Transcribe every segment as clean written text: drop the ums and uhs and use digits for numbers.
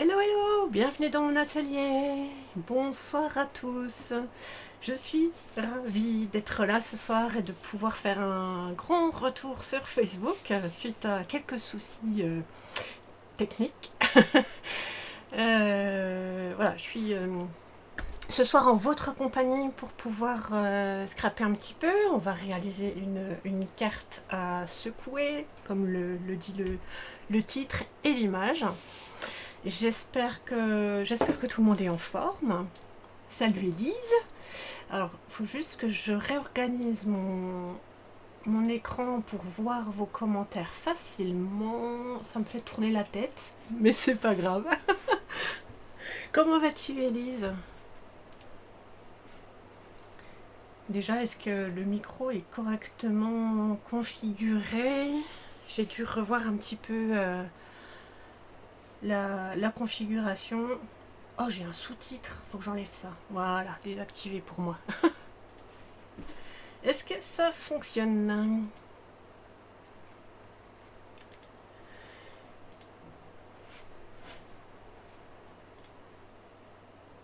Hello, hello, bienvenue dans mon atelier. Bonsoir à tous. Je suis ravie d'être là ce soir et de pouvoir faire un grand retour sur Facebook suite à quelques soucis techniques. Voilà, je suis ce soir en votre compagnie pour pouvoir scraper un petit peu. On va réaliser une carte à secouer, comme le dit le titre et l'image. J'espère que tout le monde est en forme. Salut Élise. Alors, il faut juste que je réorganise mon écran pour voir vos commentaires facilement. Ça me fait tourner la tête, mais c'est pas grave. Comment vas-tu Élise? Déjà, est-ce que le micro est correctement configuré? J'ai dû revoir un petit peu la configuration. Oh, j'ai un sous-titre, faut que j'enlève ça. Voilà, désactivé pour moi. Est-ce que ça fonctionne?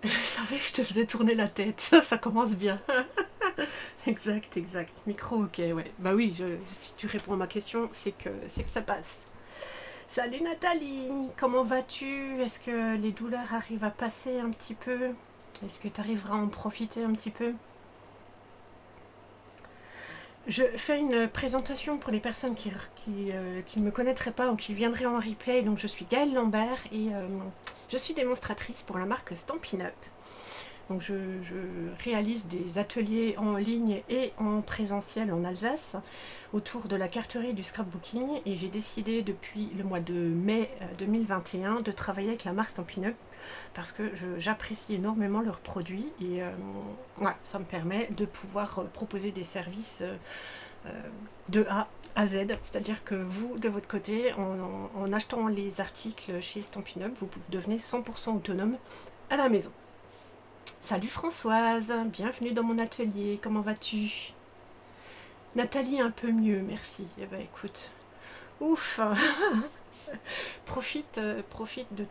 Je savais que je te faisais tourner la tête, ça commence bien. Exact, exact. Micro, ok, ouais. Bah oui, si tu réponds à ma question, c'est que ça passe. Salut Nathalie, comment vas-tu? Est-ce que les douleurs arrivent à passer un petit peu? Est-ce que tu arriveras à en profiter un petit peu? Je fais une présentation pour les personnes qui ne me connaîtraient pas ou qui viendraient en replay. Donc je suis Gaëlle Lambert et je suis démonstratrice pour la marque Stampin' Up. Donc je réalise des ateliers en ligne et en présentiel en Alsace autour de la carterie du scrapbooking, et j'ai décidé depuis le mois de mai 2021 de travailler avec la marque Stampin' Up parce que j'apprécie énormément leurs produits et voilà, ça me permet de pouvoir proposer des services de A à Z, c'est-à-dire que vous, de votre côté, en achetant les articles chez Stampin' Up, vous devenez 100% autonome à la maison. Salut Françoise, bienvenue dans mon atelier, comment vas-tu? Nathalie, un peu mieux, merci. Eh ben écoute, ouf. Profite de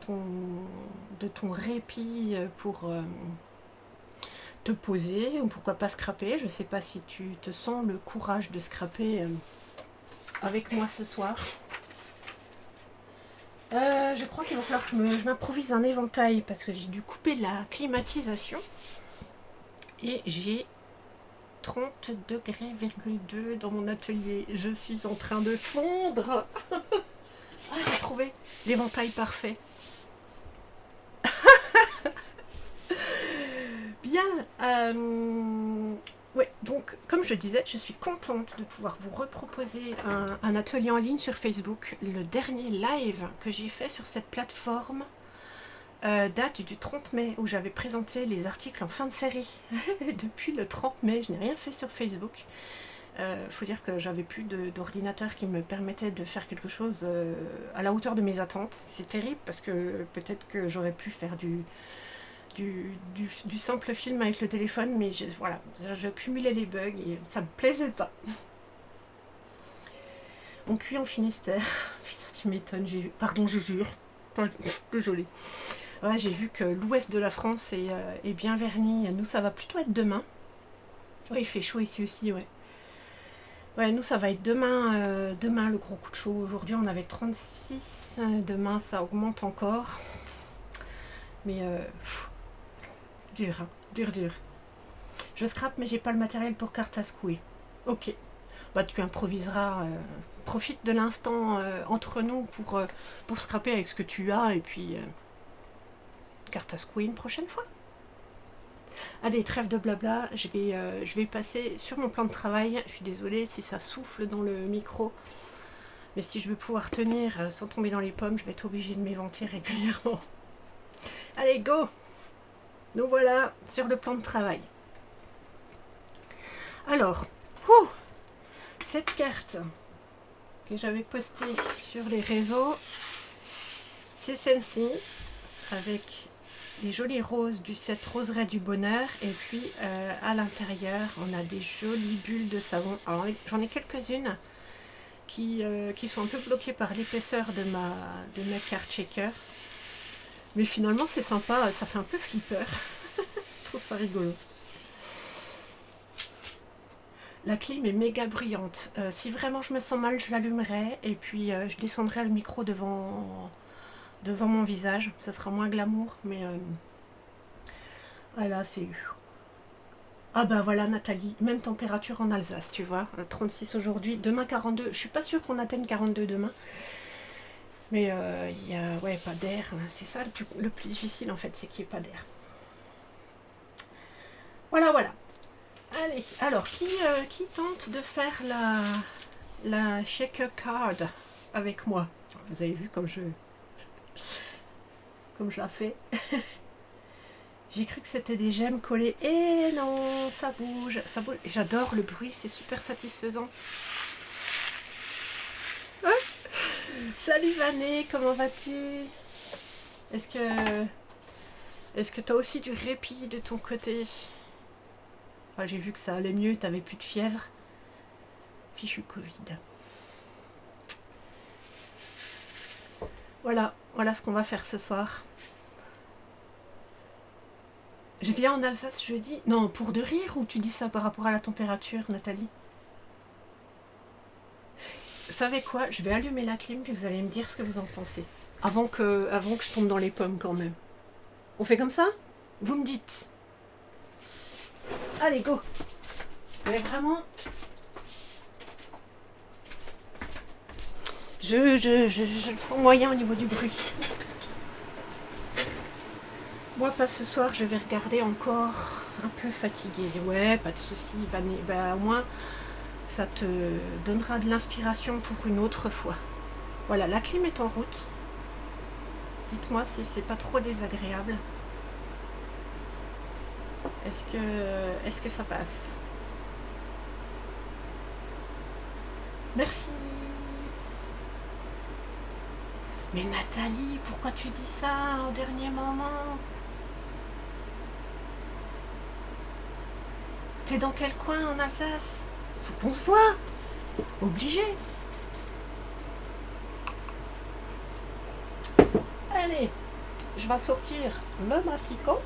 ton répit pour te poser, ou pourquoi pas scraper. Je sais pas si tu te sens le courage de scraper avec moi ce soir. Je crois qu'il va falloir que je m'improvise un éventail parce que j'ai dû couper la climatisation et j'ai 30 degrés,2 dans mon atelier. Je suis en train de fondre. Ah, j'ai trouvé l'éventail parfait. Bien. Ouais, donc comme je disais, je suis contente de pouvoir vous reproposer un atelier en ligne sur Facebook. Le dernier live que j'ai fait sur cette plateforme date du 30 mai, où j'avais présenté les articles en fin de série. Depuis le 30 mai, je n'ai rien fait sur Facebook. Faut dire que j'avais plus d'ordinateur qui me permettait de faire quelque chose à la hauteur de mes attentes. C'est terrible parce que peut-être que j'aurais pu faire du simple film avec le téléphone, mais voilà, je cumulais les bugs et ça me plaisait pas. On cuit en Finistère. Putain, tu m'étonnes, pardon, je jure. Désolée. Ouais, j'ai vu que l'ouest de la France est bien verni. Nous, ça va plutôt être demain. Ouais, il fait chaud ici aussi, ouais. Ouais, nous, ça va être demain, demain le gros coup de chaud. Aujourd'hui, on avait 36. Demain, ça augmente encore. Mais dur, hein, dur, dur. Je scrape, mais j'ai pas le matériel pour carte à secouer. Ok. Bah, tu improviseras. Profite de l'instant entre nous pour scraper avec ce que tu as et puis carte à secouer une prochaine fois. Allez, trêve de blabla, je vais passer sur mon plan de travail. Je suis désolée si ça souffle dans le micro, mais si je veux pouvoir tenir sans tomber dans les pommes, je vais être obligée de m'éventer régulièrement. Allez, go! Nous voilà sur le plan de travail. Alors, cette carte que j'avais postée sur les réseaux, c'est celle-ci, avec les jolies roses du set Roseraie du Bonheur, et puis à l'intérieur on a des jolies bulles de savon. Alors j'en ai quelques-unes qui sont un peu bloquées par l'épaisseur de ma carte shaker, Mais finalement, c'est sympa, ça fait un peu flipper. Je trouve ça rigolo. La clim est méga bruyante. Si vraiment je me sens mal, je l'allumerai et puis je descendrai le micro devant mon visage. Ça sera moins glamour, mais voilà, c'est... Ah bah voilà Nathalie, même température en Alsace, tu vois. 36 aujourd'hui, demain 42. Je suis pas sûre qu'on atteigne 42 demain. Mais il y a ouais, pas d'air. C'est ça le plus difficile en fait, c'est qu'il n'y ait pas d'air. Voilà, voilà. Allez, alors, qui tente de faire la shaker card avec moi? Vous avez vu comme je la fais. J'ai cru que c'était des gemmes collées. Et non, ça bouge, ça bouge. J'adore le bruit, c'est super satisfaisant. Hein? Salut Vané, comment vas-tu? Est-ce que tu as aussi du répit de ton côté? Ah, j'ai vu que ça allait mieux, t'avais plus de fièvre. Fichu Covid. Voilà ce qu'on va faire ce soir. Je viens en Alsace jeudi. Non, pour de rire ou tu dis ça par rapport à la température, Nathalie? Vous savez quoi? Je vais allumer la clim puis vous allez me dire ce que vous en pensez. Avant que je tombe dans les pommes quand même. On fait comme ça? Vous me dites. Allez, go! Mais vraiment... Je le sens moyen au niveau du bruit. Moi, pas ce soir, je vais regarder encore un peu fatiguée. Ouais, pas de souci, Vané. Bah, au moins, ça te donnera de l'inspiration pour une autre fois. Voilà, la clim est en route. Dites-moi si c'est pas trop désagréable. Est-ce que ça passe? Merci. Mais Nathalie, pourquoi tu dis ça au dernier moment? T'es dans quel coin en Alsace? Faut qu'on se voit. Obligé. Allez, je vais sortir le massicot.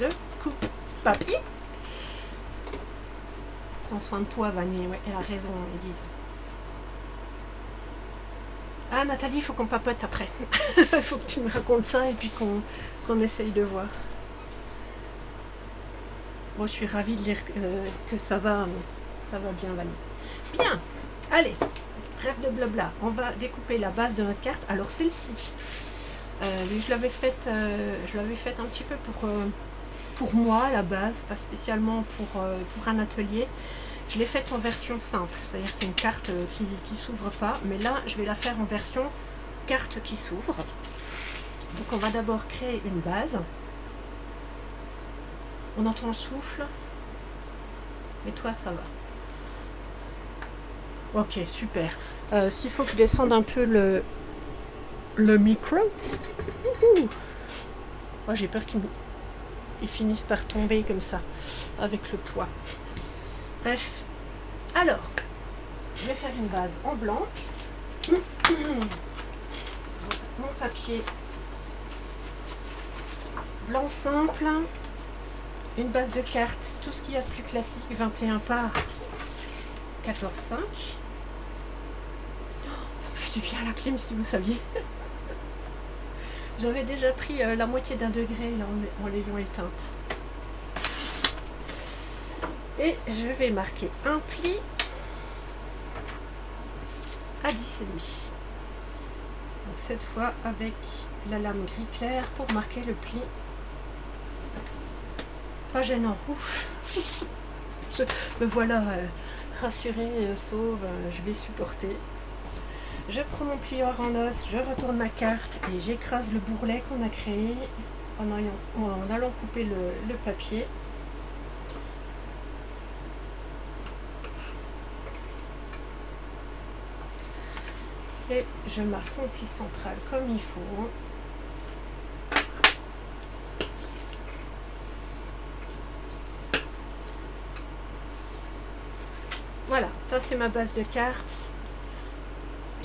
Le coupe papier. Prends soin de toi, Vanny. Ouais, elle a raison, Elise. Ah, Nathalie, il faut qu'on papote après. Il faut que tu me racontes ça et puis qu'on essaye de voir. Moi, je suis ravie de lire que ça va bien, Vanny. Bien, allez, trêve de blabla. On va découper la base de notre carte. Alors, celle-ci, je l'avais faite un petit peu pour moi, la base, pas spécialement pour un atelier. Je l'ai faite en version simple, c'est-à-dire c'est une carte qui s'ouvre pas, mais là je vais la faire en version carte qui s'ouvre. Donc on va d'abord créer une base. On entend le souffle, mais toi ça va. Ok, super. S'il faut que je descende un peu le micro. Oh, j'ai peur qu'il finisse par tomber comme ça, avec le poids. Bref, alors, je vais faire une base en blanc. Mon papier blanc simple, une base de cartes, tout ce qu'il y a de plus classique, 21 par 14,5. Ça me fait du bien la clim si vous saviez. J'avais déjà pris la moitié d'un degré là, en l'ayant éteinte. Et je vais marquer un pli à 10,5. Donc cette fois avec la lame gris clair pour marquer le pli. Pas gênant, ouf. Je me voilà rassurée, sauve, je vais supporter. Je prends mon plieur en os, je retourne ma carte et j'écrase le bourrelet qu'on a créé en allant couper le papier. Et je marque mon pli central comme il faut. Voilà, ça c'est ma base de cartes.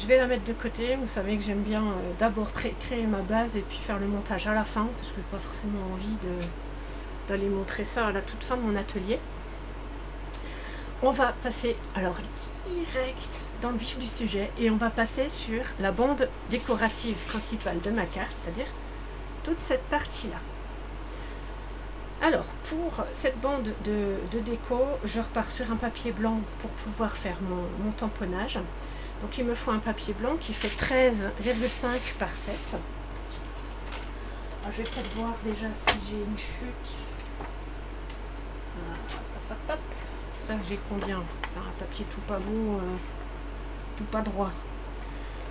Je vais la mettre de côté. Vous savez que j'aime bien d'abord créer ma base et puis faire le montage à la fin, parce que je n'ai pas forcément envie d'aller montrer ça à la toute fin de mon atelier. On va passer alors direct dans le vif du sujet et on va passer sur la bande décorative principale de ma carte, c'est-à-dire toute cette partie-là. Alors, pour cette bande de déco, je repars sur un papier blanc pour pouvoir faire mon tamponnage. Donc, il me faut un papier blanc qui fait 13,5 par 7. Alors, je vais peut-être voir déjà si j'ai une chute. Ça, j'ai combien? C'est un papier tout pas beau, tout pas droit.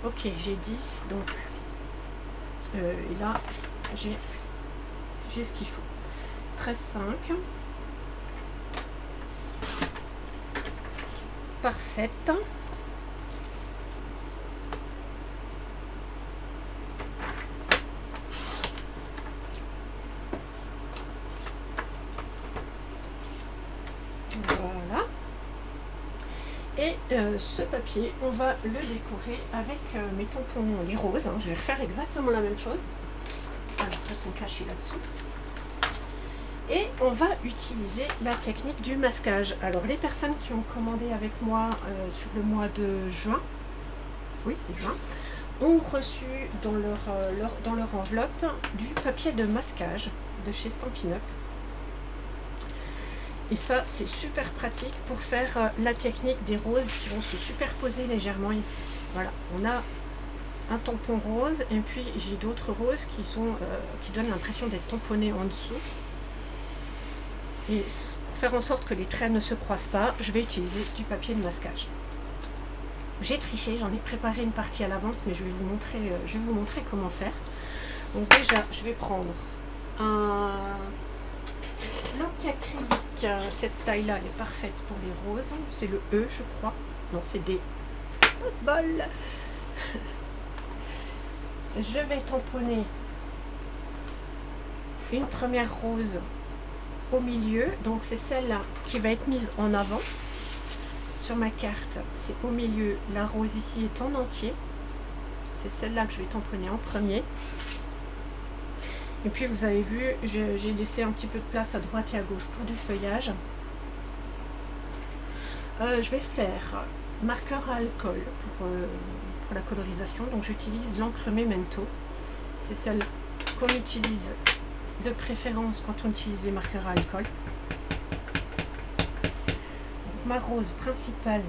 Ok, j'ai 10, donc et là, j'ai ce qu'il faut. 13,5 par 7. Voilà. Et ce papier, on va le décorer avec mes tampons, les roses. Hein. Je vais refaire exactement la même chose. Alors, ils sont cachés là-dessous. Et on va utiliser la technique du masquage. Alors, les personnes qui ont commandé avec moi sur le mois de juin, oui, c'est juin, ont reçu dans leur enveloppe du papier de masquage de chez Stampin' Up. Et ça, c'est super pratique pour faire la technique des roses qui vont se superposer légèrement ici. Voilà, on a un tampon rose et puis j'ai d'autres roses qui donnent l'impression d'être tamponnés en dessous. Et pour faire en sorte que les traits ne se croisent pas, je vais utiliser du papier de masquage. J'ai triché, j'en ai préparé une partie à l'avance, mais je vais vous montrer comment faire. Donc déjà, je vais prendre un bloc acrylique. Cette taille-là, elle est parfaite pour les roses. C'est le E, je crois. Non, c'est D. Pas de bol. Je vais tamponner une première rose au milieu, donc c'est celle-là qui va être mise en avant sur ma carte. C'est au milieu, la rose ici est en entier, c'est celle-là que je vais tamponner en premier. Et puis vous avez vu, j'ai laissé un petit peu de place à droite et à gauche pour du feuillage. Je vais faire marqueur à alcool pour la colorisation, donc j'utilise l'encre Memento, c'est celle qu'on utilise de préférence quand on utilise les marqueurs à alcool. Donc, ma rose principale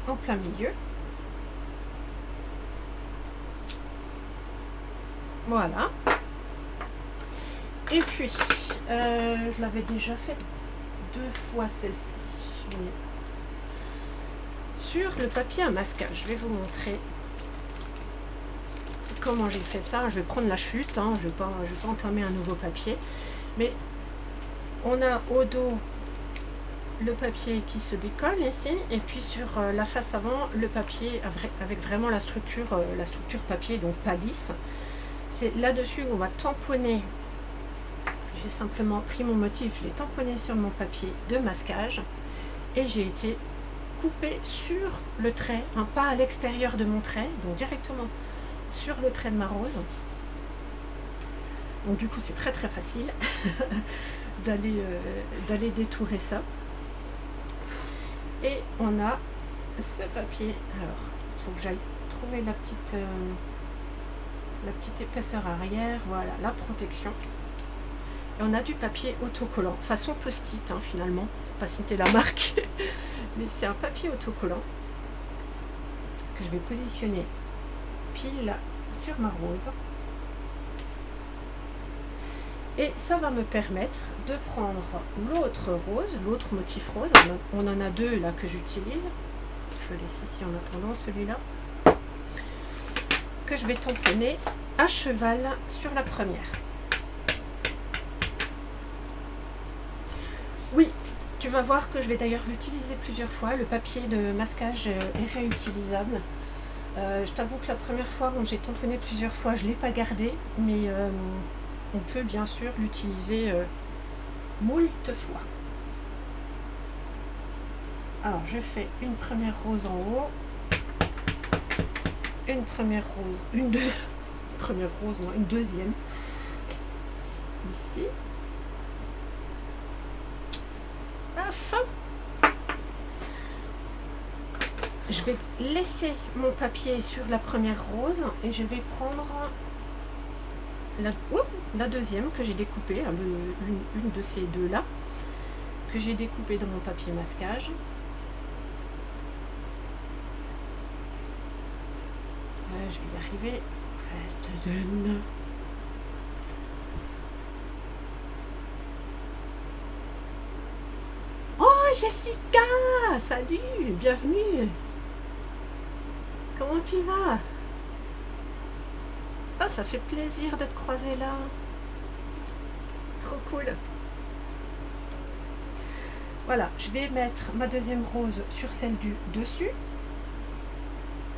en plein milieu. Voilà. Et puis, je l'avais déjà fait 2 fois celle-ci. Mais sur le papier à masquage, je vais vous montrer comment j'ai fait ça. Je vais prendre la chute, hein, je vais pas entamer un nouveau papier, mais on a au dos le papier qui se décolle ici, et puis sur la face avant le papier avec vraiment la structure papier, donc pas lisse. C'est là-dessus qu'on va tamponner. J'ai simplement pris mon motif, je l'ai tamponné sur mon papier de masquage et j'ai été coupé sur le trait, hein, pas à l'extérieur de mon trait, donc directement sur le trait de ma rose. Donc du coup c'est très très facile d'aller détourer ça. Et on a ce papier. Alors il faut que j'aille trouver la petite épaisseur arrière. Voilà, la protection. Et on a du papier autocollant, façon post-it hein, finalement, pour pas citer la marque, mais c'est un papier autocollant que je vais positionner pile sur ma rose. Et ça va me permettre de prendre l'autre rose, l'autre motif rose. On en a 2 là que j'utilise. Je le laisse ici en attendant celui-là. Que je vais tamponner à cheval sur la première. Oui, tu vas voir que je vais d'ailleurs l'utiliser plusieurs fois. Le papier de masquage est réutilisable. Je t'avoue que la première fois, bon, j'ai tamponné plusieurs fois, je ne l'ai pas gardé, mais on peut bien sûr l'utiliser moult fois. Alors, je fais une première rose en haut. une première rose, une deux, première rose, non, une deuxième, ici. Paf. Je vais laisser mon papier sur la première rose et je vais prendre la deuxième que j'ai découpée, une de ces deux-là, que j'ai découpée dans mon papier masquage. Je vais y arriver. Reste d'une. Oh Jessica, salut, bienvenue. Comment tu vas? Ah, ça fait plaisir de te croiser là. Trop cool. Voilà, je vais mettre ma deuxième rose sur celle du dessus.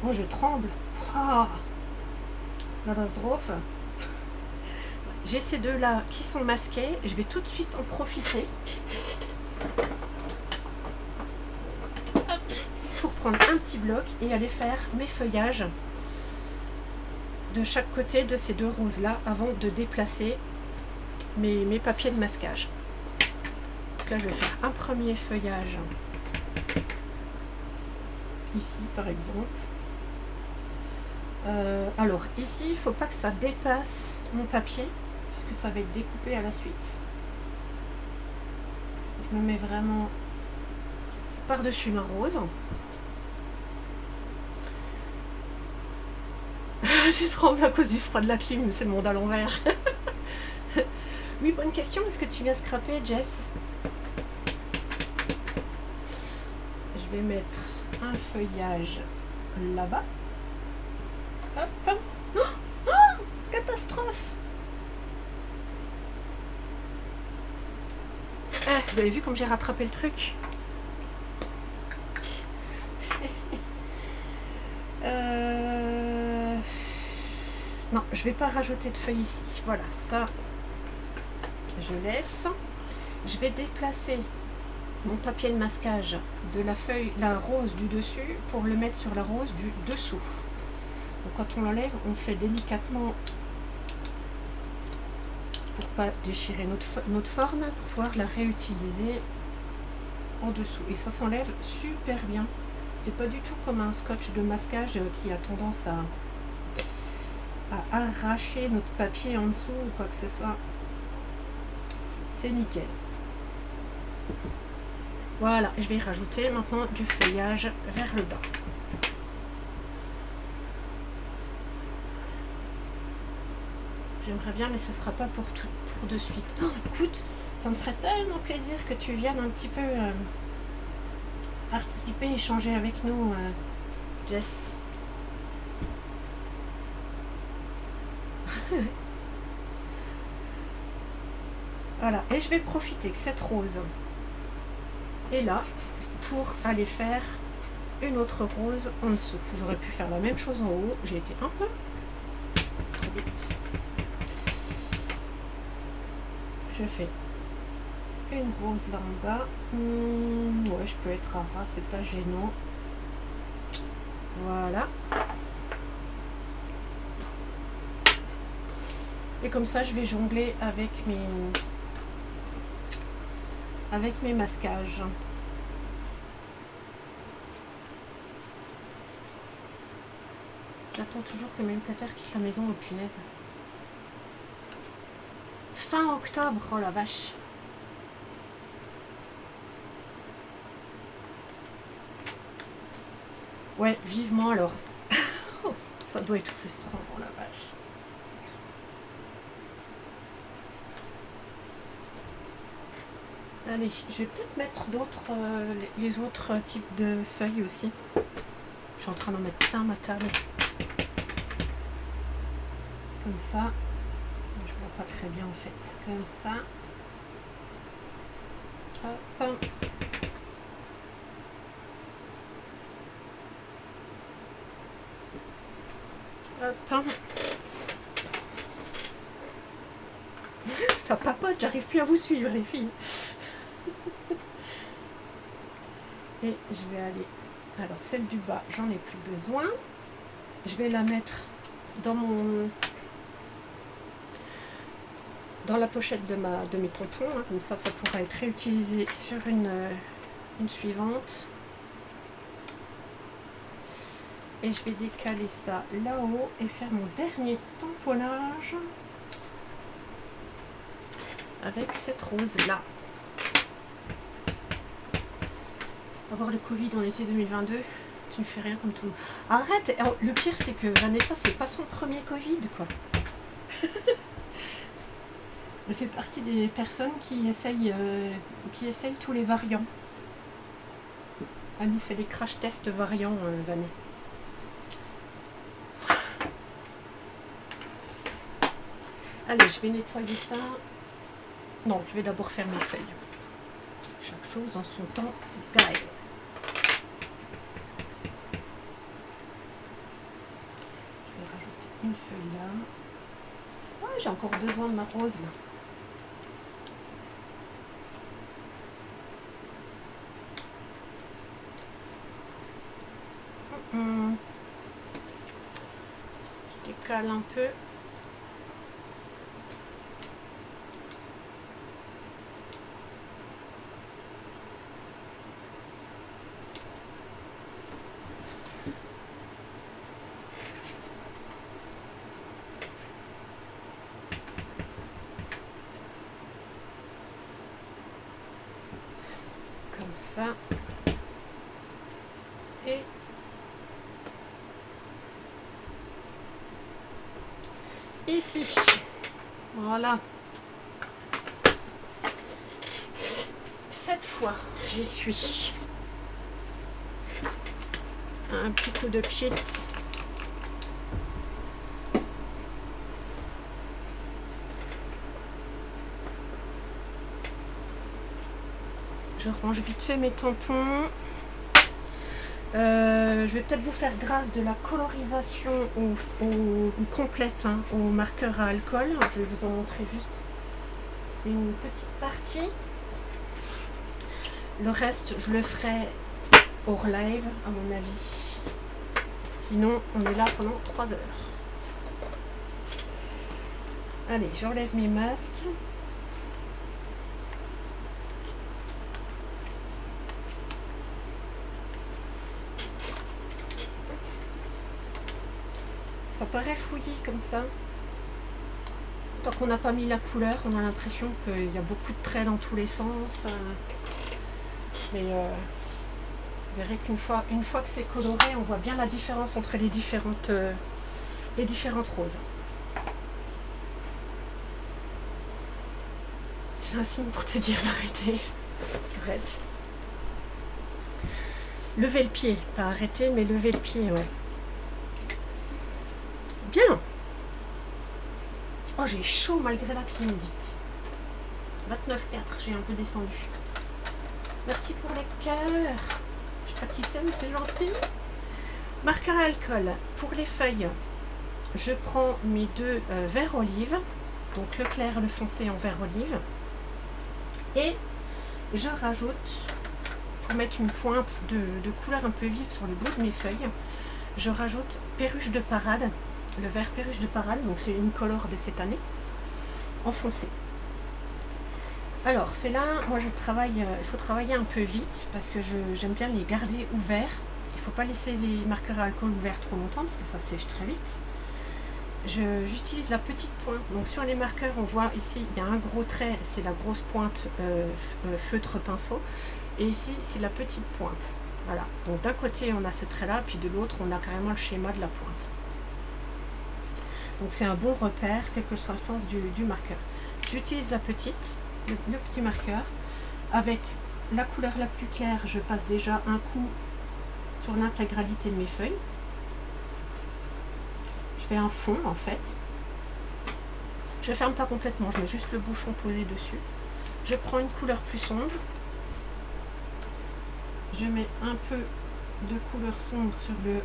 Oh, je tremble. Oh, catastrophe. J'ai ces deux-là qui sont masqués. Je vais tout de suite en profiter pour prendre un petit bloc et aller faire mes feuillages de chaque côté de ces deux roses-là avant de déplacer mes papiers de masquage. Donc là, je vais faire un premier feuillage ici, par exemple. Alors ici, il ne faut pas que ça dépasse mon papier puisque ça va être découpé à la suite. Je me mets vraiment par-dessus ma rose. J'ai tremblé à cause du froid de la clim, c'est le monde à l'envers. Oui, bonne question. Est-ce que tu viens scraper, Jess? Je vais mettre un feuillage là-bas. Hop. Oh, oh, catastrophe. Vous avez vu comme j'ai rattrapé le truc? Non, je vais pas rajouter de feuilles ici. Voilà, ça, je laisse. Je vais déplacer mon papier de masquage de la rose du dessus pour le mettre sur la rose du dessous. Donc quand on l'enlève, on fait délicatement pour pas déchirer notre forme, pour pouvoir la réutiliser en dessous. Et ça s'enlève super bien. C'est pas du tout comme un scotch de masquage qui a tendance à arracher notre papier en dessous ou quoi que ce soit. C'est nickel. Voilà, je vais rajouter maintenant du feuillage vers le bas. J'aimerais bien, mais ce sera pas pour de suite. Oh, écoute, ça me ferait tellement plaisir que tu viennes un petit peu participer, échanger avec nous, Jess. Voilà, et je vais profiter que cette rose est là pour aller faire une autre rose en dessous. J'aurais pu faire la même chose en haut, j'ai été un peu trop vite. Je fais une rose là en bas. Ouais, je peux être à ras, c'est pas gênant. Voilà. Et comme ça, je vais jongler avec mes masquages. J'attends toujours que mes locataires quittent la maison, oh punaise. Fin octobre, oh la vache. Ouais, vivement alors. Ça doit être frustrant, oh la vache. Allez, je vais peut-être mettre d'autres, les autres types de feuilles aussi. Je suis en train d'en mettre plein ma table. Comme ça. Je vois pas très bien en fait. Comme ça. Hop. Hop. Ça papote, j'arrive plus à vous suivre les filles. Et je vais aller. Alors celle du bas, j'en ai plus besoin. Je vais la mettre dans la pochette de mes tampons, hein, comme ça pourra être réutilisé sur une suivante. Et je vais décaler ça là-haut et faire mon dernier tamponnage avec cette rose-là. Avoir le Covid en été 2022, tu ne fais rien comme tout le monde. Arrête! Alors, le pire, c'est que Vanessa, c'est pas son premier Covid, quoi. Elle fait partie des personnes qui essayent tous les variants. Elle nous fait des crash tests variants, Vanessa. Allez, je vais nettoyer ça. Non, je vais d'abord faire mes feuilles. Chaque chose en son temps, pareil. Je vais rajouter une feuille là. Ouais, j'ai encore besoin de ma rose là. Je décale un peu. Comme ça. Et ici, voilà. Cette fois, j'essuie un petit coup de pchit. Je range vite fait mes tampons. Je vais peut-être vous faire grâce de la colorisation complète, hein, au marqueur à alcool. Je vais vous en montrer juste une petite partie. Le reste, je le ferai hors live, à mon avis. Sinon, on est là pendant 3 heures. Allez, j'enlève mes masques. Ça paraît fouillis comme ça. Tant qu'on n'a pas mis la couleur, on a l'impression qu'il y a beaucoup de traits dans tous les sens. Mais vous verrez qu'une fois que c'est coloré, on voit bien la différence entre les différentes roses. C'est un signe pour te dire d'arrêter. Arrête. Lever le pied, pas arrêter, mais lever le pied, ouais. Bien. Oh, j'ai chaud malgré la humidité. 29,4, j'ai un peu descendu. Merci pour les cœurs. Je sais pas qui c'est, mais c'est gentil. Marqueur à alcool. Pour les feuilles, je prends mes 2 verts olive. Donc le clair et le foncé en vert olive. Et je rajoute, pour mettre une pointe de couleur un peu vive sur le bout de mes feuilles, je rajoute perruche de parade. Le vert perruche de parade, donc c'est une color de cette année, en foncé. Alors, c'est là, moi je travaille, il faut travailler un peu vite parce que j'aime bien les garder ouverts. Il ne faut pas laisser les marqueurs à alcool ouverts trop longtemps parce que ça sèche très vite. J'utilise la petite pointe. Donc sur les marqueurs, on voit ici, il y a un gros trait, c'est la grosse pointe feutre pinceau. Et ici, c'est la petite pointe. Voilà. Donc d'un côté, on a ce trait-là, puis de l'autre, on a carrément le schéma de la pointe. Donc c'est un bon repère, quel que soit le sens du marqueur. J'utilise la petite, le petit marqueur. Avec la couleur la plus claire, je passe déjà un coup sur l'intégralité de mes feuilles. Je fais un fond en fait. Je ferme pas complètement, je mets juste le bouchon posé dessus. Je prends une couleur plus sombre. Je mets un peu de couleur sombre sur le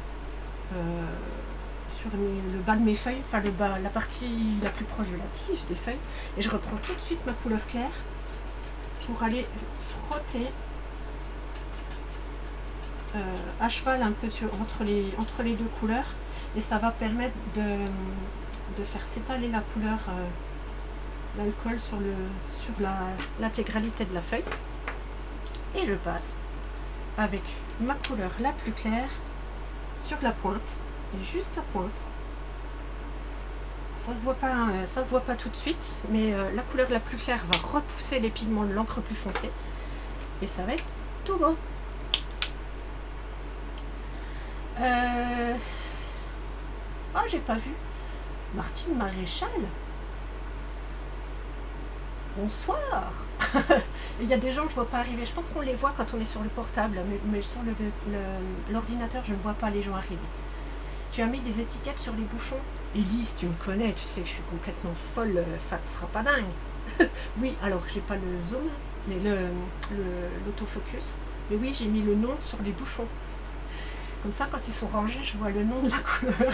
bas de mes feuilles, enfin le bas, la partie la plus proche de la tige des feuilles, et je reprends tout de suite ma couleur claire pour aller frotter à cheval un peu entre les 2 couleurs, et ça va permettre de faire s'étaler la couleur, l'alcool sur l'intégralité de la feuille. Et je passe avec ma couleur la plus claire sur la pointe, et juste la pointe. Ça se voit pas tout de suite, mais la couleur la plus claire va repousser les pigments de l'encre plus foncée et ça va être tout beau. Oh, j'ai pas vu Martine Maréchal. Bonsoir. Il y a des gens que je vois pas arriver. Je pense qu'on les voit quand on est sur le portable, mais sur l'ordinateur, je ne vois pas les gens arriver. Tu as mis des étiquettes sur les bouchons. Élise, tu me connais, tu sais que je suis complètement folle, frappadingue. Oui, alors j'ai pas le zoom, mais l'autofocus. Mais oui, j'ai mis le nom sur les bouchons. Comme ça, quand ils sont rangés, je vois le nom de la couleur.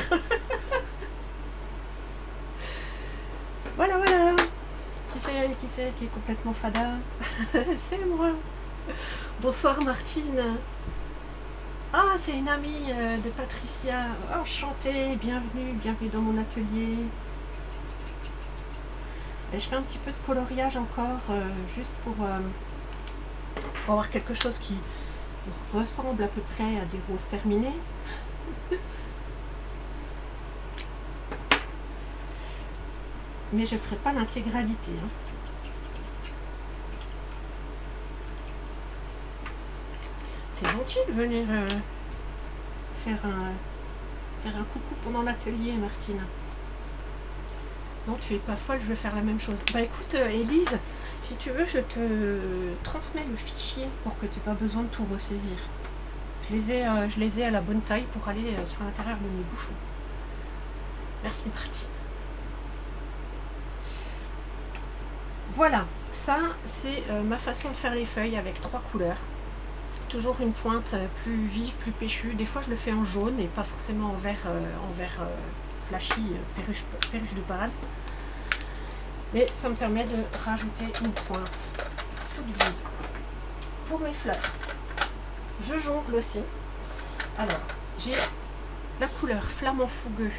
Voilà, voilà. Qui c'est qui est complètement fada? C'est moi. Bonsoir Martine. Ah, c'est une amie de Patricia. Enchantée, bienvenue dans mon atelier. Et je fais un petit peu de coloriage encore, juste pour avoir quelque chose qui ressemble à peu près à des roses terminées. Mais je ne ferai pas l'intégralité. Hein. C'est gentil de venir faire un coucou pendant l'atelier, Martine. Non, tu es pas folle, je vais faire la même chose. Bah écoute, Élise, si tu veux, je te transmets le fichier pour que tu n'aies pas besoin de tout ressaisir. Je les ai à la bonne taille pour aller sur l'intérieur de mes bouchons. Merci, Martine. Voilà, ça c'est ma façon de faire les feuilles avec 3 couleurs. Toujours une pointe plus vive, plus péchue. Des fois je le fais en jaune et pas forcément en vert flashy, perruche de parade. Mais ça me permet de rajouter une pointe toute vive. Pour mes fleurs, je jongle aussi. Alors, j'ai la couleur flamant fougueux,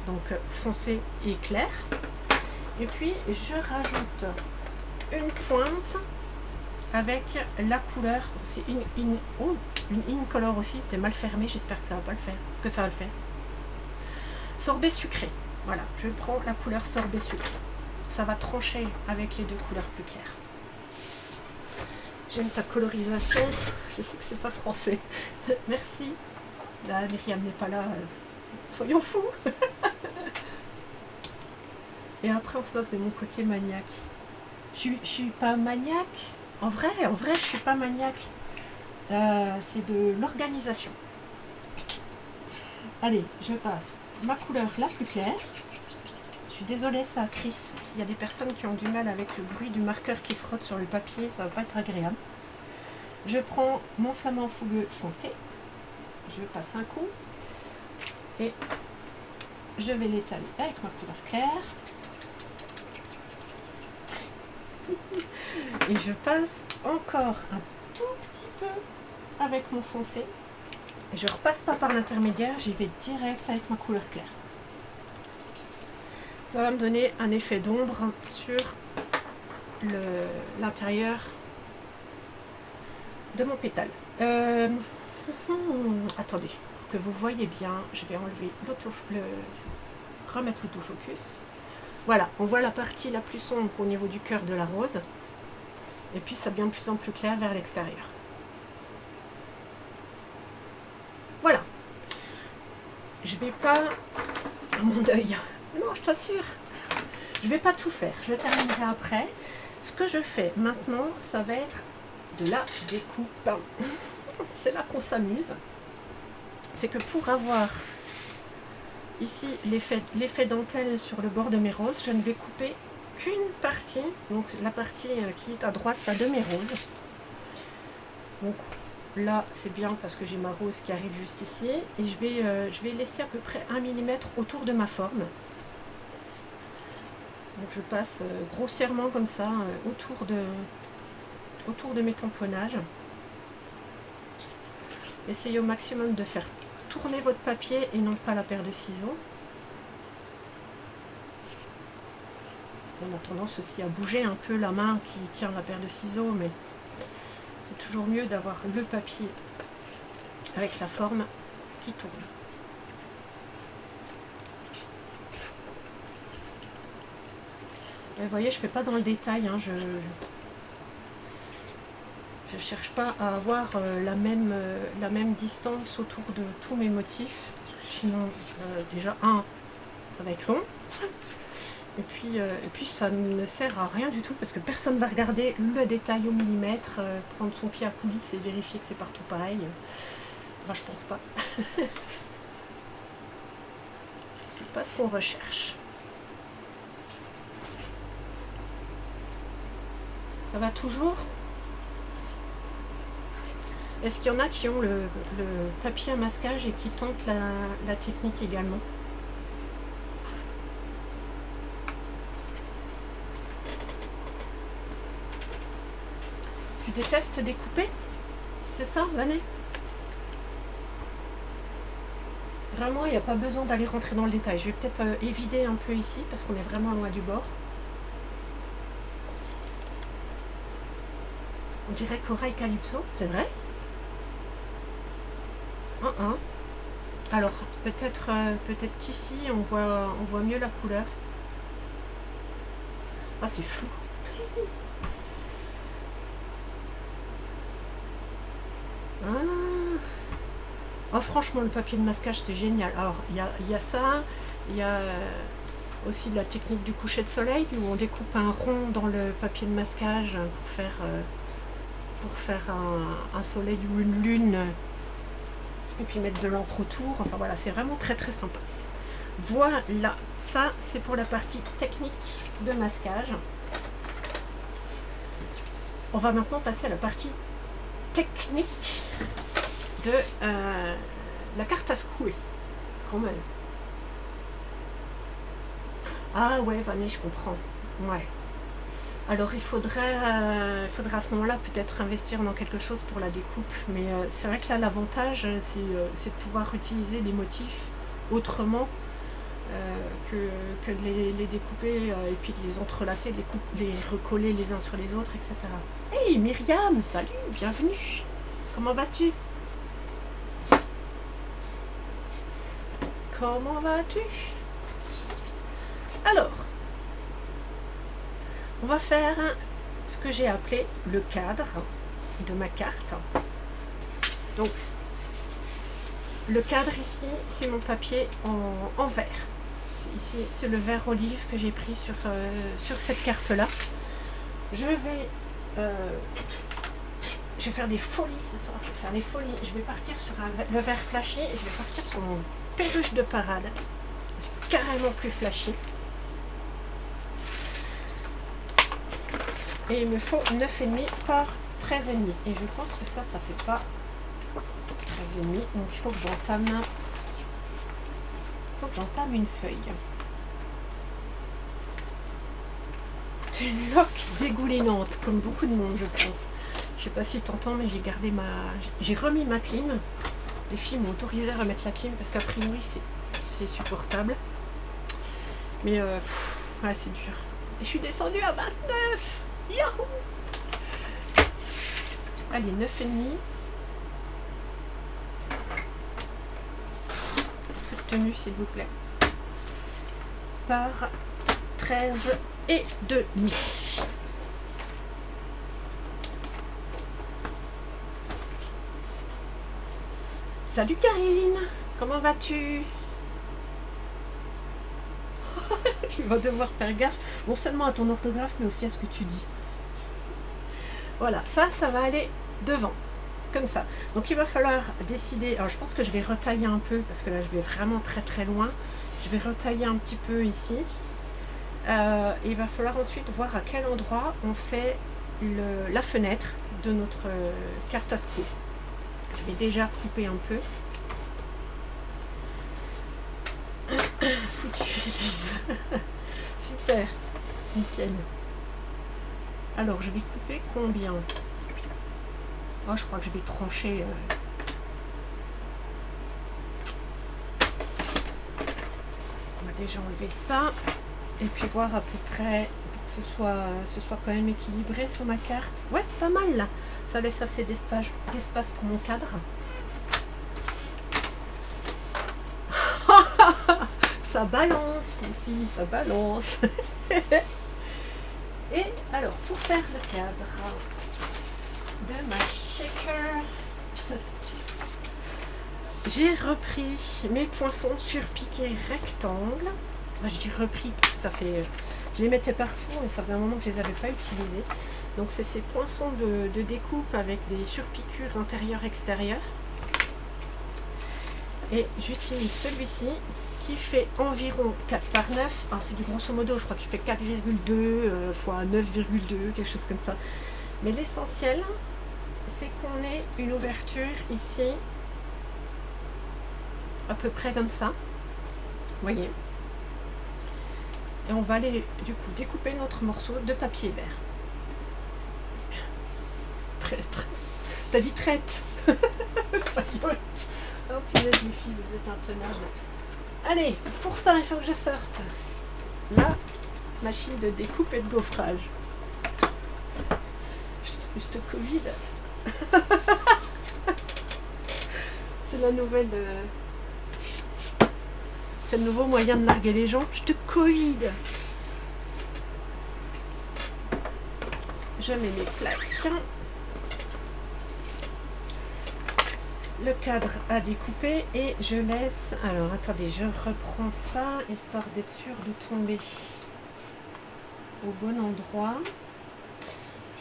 donc foncé et clair. Et puis je rajoute une pointe avec la couleur, c'est une incolore aussi, t'es mal fermé, j'espère que ça va pas le faire, que ça va le faire. Sorbet sucré, voilà, je prends la couleur sorbet sucré. Ça va trancher avec les 2 couleurs plus claires. J'aime ta colorisation, je sais que c'est pas français. Merci. Là, Myriam n'est pas là, soyons fous. Et après, on se moque de mon côté maniaque. Je suis pas maniaque. En vrai, je suis pas maniaque. C'est de l'organisation. Allez, je passe ma couleur la plus claire. Je suis désolée, ça crisse. S'il y a des personnes qui ont du mal avec le bruit du marqueur qui frotte sur le papier, ça va pas être agréable. Je prends mon flamant fougueux foncé. Je passe un coup. Et je vais l'étaler avec ma couleur claire. Et je passe encore un tout petit peu avec mon foncé. Et je repasse pas par l'intermédiaire, j'y vais direct avec ma couleur claire. Ça va me donner un effet d'ombre sur l'intérieur de mon pétale. Attendez, pour que vous voyez bien, je vais enlever remettre l'autofocus. Voilà, on voit la partie la plus sombre au niveau du cœur de la rose. Et puis ça devient de plus en plus clair vers l'extérieur. Voilà. Je vais pas... à mon deuil. Non, je t'assure. Je vais pas tout faire. Je terminerai après. Ce que je fais maintenant, ça va être de la découpe. C'est là qu'on s'amuse. C'est que pour avoir ici l'effet dentelle sur le bord de mes roses, je ne vais couper qu'une partie, donc la partie qui est à droite là, de mes roses. Donc là c'est bien parce que j'ai ma rose qui arrive juste ici et je vais laisser à peu près 1 mm autour de ma forme. Donc je passe grossièrement comme ça autour de mes tamponnages. Essayez au maximum de faire tourner votre papier et non pas la paire de ciseaux. On a tendance aussi à bouger un peu la main qui tient la paire de ciseaux, mais c'est toujours mieux d'avoir le papier avec la forme qui tourne. Et vous voyez, je ne fais pas dans le détail, hein, je cherche pas à avoir la même distance autour de tous mes motifs, sinon déjà ça va être long. Et puis ça ne sert à rien du tout parce que personne ne va regarder le détail au millimètre, prendre son pied à coulisse et vérifier que c'est partout pareil. Enfin, je pense pas. C'est pas ce qu'on recherche. Ça va toujours? Est-ce qu'il y en a qui ont le papier à masquage et qui tentent la technique également? Tu détestes découper? C'est ça, Vané? Vraiment, il n'y a pas besoin d'aller rentrer dans le détail. Je vais peut-être évider un peu ici parce qu'on est vraiment loin du bord. On dirait Corail Calypso, c'est vrai? Alors, peut-être qu'ici, on voit mieux la couleur. Ah, c'est flou. Oh, franchement, le papier de masquage, c'est génial. Alors, il y a ça, il y a aussi la technique du coucher de soleil, où on découpe un rond dans le papier de masquage pour faire un soleil ou une lune, et puis mettre de l'encre autour. Enfin voilà, c'est vraiment très très sympa. Voilà, ça c'est pour la partie technique de masquage. On va maintenant passer à la partie technique de la carte à secouer, quand même. Ah ouais, Vané, je comprends. Ouais. Alors il faudrait à ce moment-là peut-être investir dans quelque chose pour la découpe, mais c'est vrai que là l'avantage c'est de pouvoir utiliser les motifs autrement que de les découper et puis de les entrelacer, de les recoller les uns sur les autres, etc. Hey Myriam, salut, bienvenue. Comment vas-tu? Comment vas-tu? Alors, on va faire ce que j'ai appelé le cadre de ma carte. Donc, le cadre ici, c'est mon papier en vert. Ici, c'est le vert olive que j'ai pris sur cette carte-là. Je vais faire des folies ce soir. Je vais faire des folies. Je vais partir sur le vert flashy et je vais partir sur mon perruche de parade. C'est carrément plus flashy. Et il me faut 9,5 par 13,5. Et je pense que ça fait pas 13,5. Donc il faut que j'entame une feuille. C'est une loque dégoulinante, comme beaucoup de monde, je pense. Je sais pas si tu entends, mais j'ai remis ma clim. Les filles m'ont autorisé à remettre la clim parce qu'a priori c'est supportable. Mais ouais, c'est dur. Et je suis descendue à 29. Yahoo! Allez, 9,5. Toute tenue, s'il vous plaît. Par 13,5. Salut Karine, comment vas-tu? Tu vas devoir faire gaffe, non seulement à ton orthographe, mais aussi à ce que tu dis. Voilà, ça va aller devant, comme ça. Donc il va falloir décider, alors je pense que je vais retailler un peu, parce que là je vais vraiment très très loin. Je vais retailler un petit peu ici. Il va falloir ensuite voir à quel endroit on fait la fenêtre de notre carte à secouer. Je vais déjà couper un peu. Foutu, Elise. Super, nickel. Alors, je vais couper combien? Oh, je crois que je vais trancher. déjà enlever ça. Et puis voir à peu près pour que ce soit quand même équilibré sur ma carte. Ouais, c'est pas mal là. Ça laisse assez d'espace pour mon cadre. Ça balance, les filles, ça balance. Et alors, pour faire le cadre de ma shaker, j'ai repris mes poinçons surpiqués rectangles. Je dis repris, ça fait... Je les mettais partout et ça faisait un moment que je les avais pas utilisés. Donc c'est ces poinçons de découpe avec des surpiqûres intérieures-extérieures. Et j'utilise celui-ci qui fait environ 4 par 9. Alors c'est du grosso modo, je crois qu'il fait 4,2 fois 9,2, quelque chose comme ça. Mais l'essentiel, c'est qu'on ait une ouverture ici, à peu près comme ça. Vous voyez ? Et on va aller du coup découper notre morceau de papier vert. Traître. T'as dit traite. Oh punaise les filles, vous êtes intenables. Allez, pour ça il faut que je sorte la machine de découpe et de gaufrage. Je te Covid. C'est la nouvelle... C'est le nouveau moyen de narguer les gens. Je te Covid. Je mets mes plaques. Le cadre à découper et je laisse... Alors attendez, je reprends ça histoire d'être sûr de tomber au bon endroit.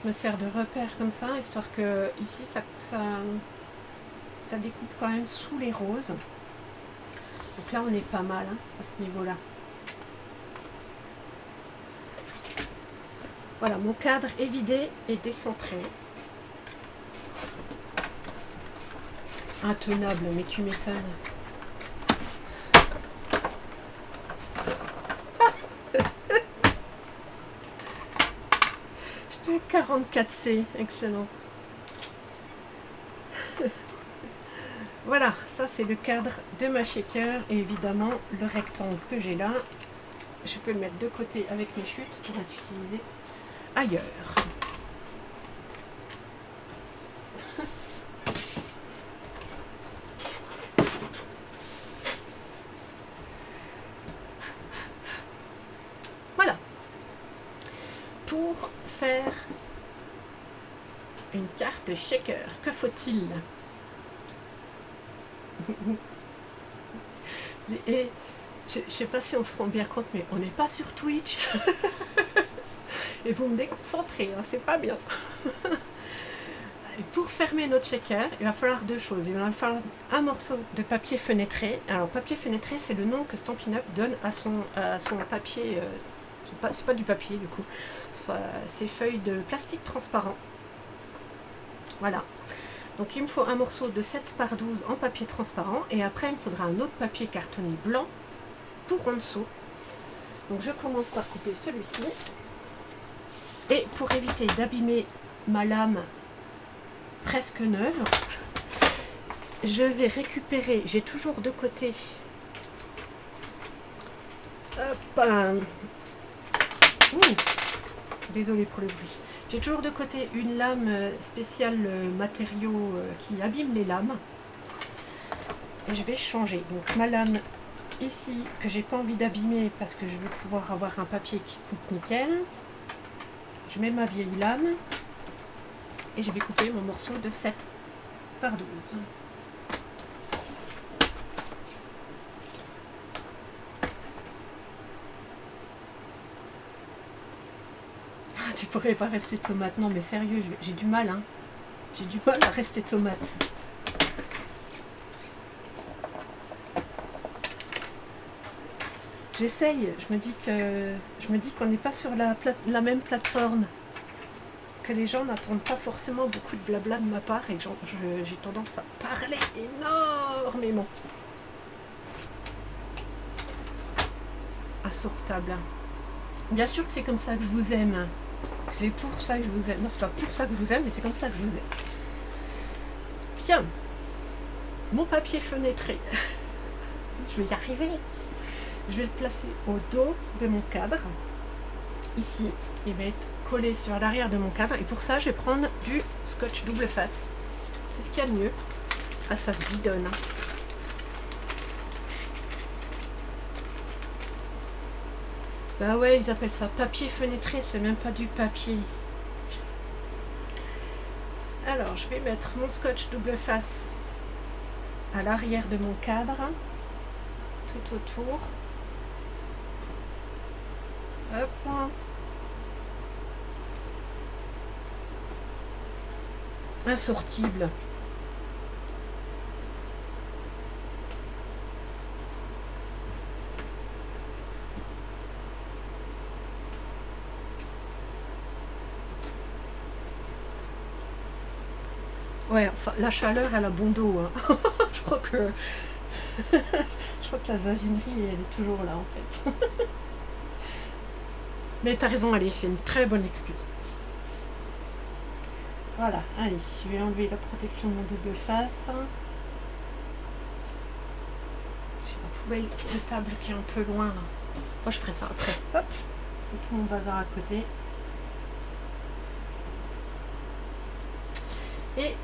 Je me sers de repère comme ça, histoire que ici ça découpe quand même sous les roses. Donc là on est pas mal hein, à ce niveau-là. Voilà, mon cadre est vidé et décentré. Intenable, mais tu m'étonnes. J'étais 44C, excellent. Voilà, ça c'est le cadre de ma shaker et évidemment le rectangle que j'ai là, je peux le mettre de côté avec mes chutes pour être utilisé ailleurs. Voilà. Pour faire une carte shaker, que faut-il? Et je sais pas si on se rend bien compte, mais on n'est pas sur Twitch. Et vous me déconcentrez, hein, c'est pas bien. Et pour fermer notre shaker, il va falloir deux choses. Il va falloir un morceau de papier fenêtré. Alors papier fenêtré, c'est le nom que Stampin' Up donne à son papier. C'est pas du papier du coup. C'est feuilles de plastique transparent. Voilà. Donc il me faut un morceau de 7 par 12 en papier transparent et après il me faudra un autre papier cartonné blanc pour en dessous. Donc je commence par couper celui-ci et pour éviter d'abîmer ma lame presque neuve, je vais récupérer, j'ai toujours de côté, désolée pour le bruit. J'ai toujours de côté une lame spéciale matériaux qui abîme les lames. Et je vais changer. Donc ma lame ici, que j'ai pas envie d'abîmer parce que je veux pouvoir avoir un papier qui coupe nickel. Je mets ma vieille lame. Et je vais couper mon morceau de 7 par 12. Tu pourrais pas rester tomate. Non mais sérieux, j'ai du mal hein. J'ai du mal à rester tomate. J'essaye, je me dis qu'on n'est pas sur la même plateforme. Que les gens n'attendent pas forcément beaucoup de blabla de ma part et que j'ai tendance à parler énormément. Assortable. Bien sûr que c'est comme ça que je vous aime. C'est pour ça que je vous aime. Non, c'est pas pour ça que je vous aime, mais c'est comme ça que je vous aime. Bien. Mon papier fenêtré. Je vais y arriver. Je vais le placer au dos de mon cadre. Ici, il va être collé sur l'arrière de mon cadre. Et pour ça, je vais prendre du scotch double face. C'est ce qu'il y a de mieux. Ah, ça se bidonne. Bah ouais, ils appellent ça papier fenêtré. C'est même pas du papier. Alors, je vais mettre mon scotch double face à l'arrière de mon cadre. Tout autour. Hop. Insortible. Ouais, enfin, la chaleur, elle a bon dos. Hein. Je crois que la zasinerie, elle est toujours là, en fait. Mais t'as raison, allez, c'est une très bonne excuse. Voilà, allez, je vais enlever la protection de mon double face. J'ai ma poubelle de table qui est un peu loin, là. Moi, je ferai ça après. Hop, et tout mon bazar à côté. Et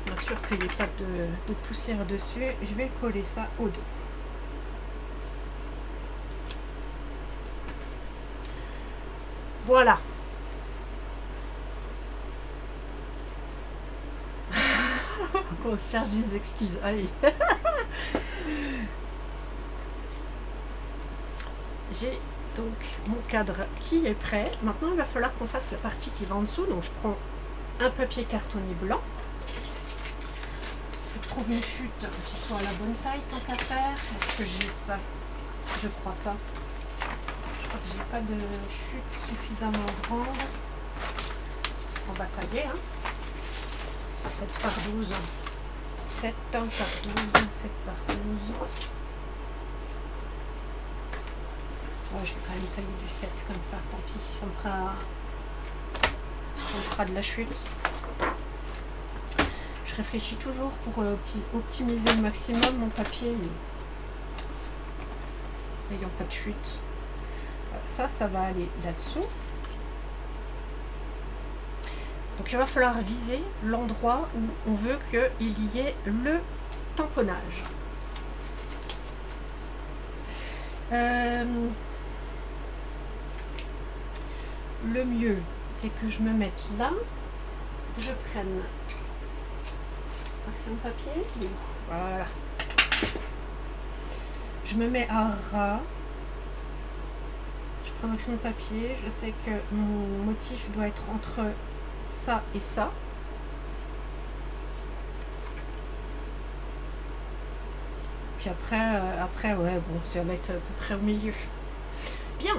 bien sûr qu'il n'y ait pas de poussière dessus, je vais coller ça au dos. Voilà. On cherche des excuses. Allez. J'ai donc mon cadre qui est prêt. Maintenant, il va falloir qu'on fasse la partie qui va en dessous. Donc, je prends un papier cartonné blanc. Il faut que je trouve une chute qui soit à la bonne taille tant qu'à faire. Est-ce que j'ai ça? Je crois pas. Je crois que j'ai pas de chute suffisamment grande. On va tailler, hein. 7 par 12. 7 par 12. 7 par 12. Ouais, je vais quand même tailler du 7 comme ça, tant pis, ça me fera de la chute. Je réfléchis toujours pour optimiser au maximum mon papier, mais n'ayant pas de chute. Ça va aller là-dessous. Donc il va falloir viser l'endroit où on veut qu'il y ait le tamponnage. Le mieux, c'est que je me mette là, que je prenne un crayon papier. Voilà. Je me mets à ras. Je prends un crayon papier. Je sais que mon motif doit être entre ça et ça. Puis après ouais, bon, ça va être à peu près au milieu. Bien.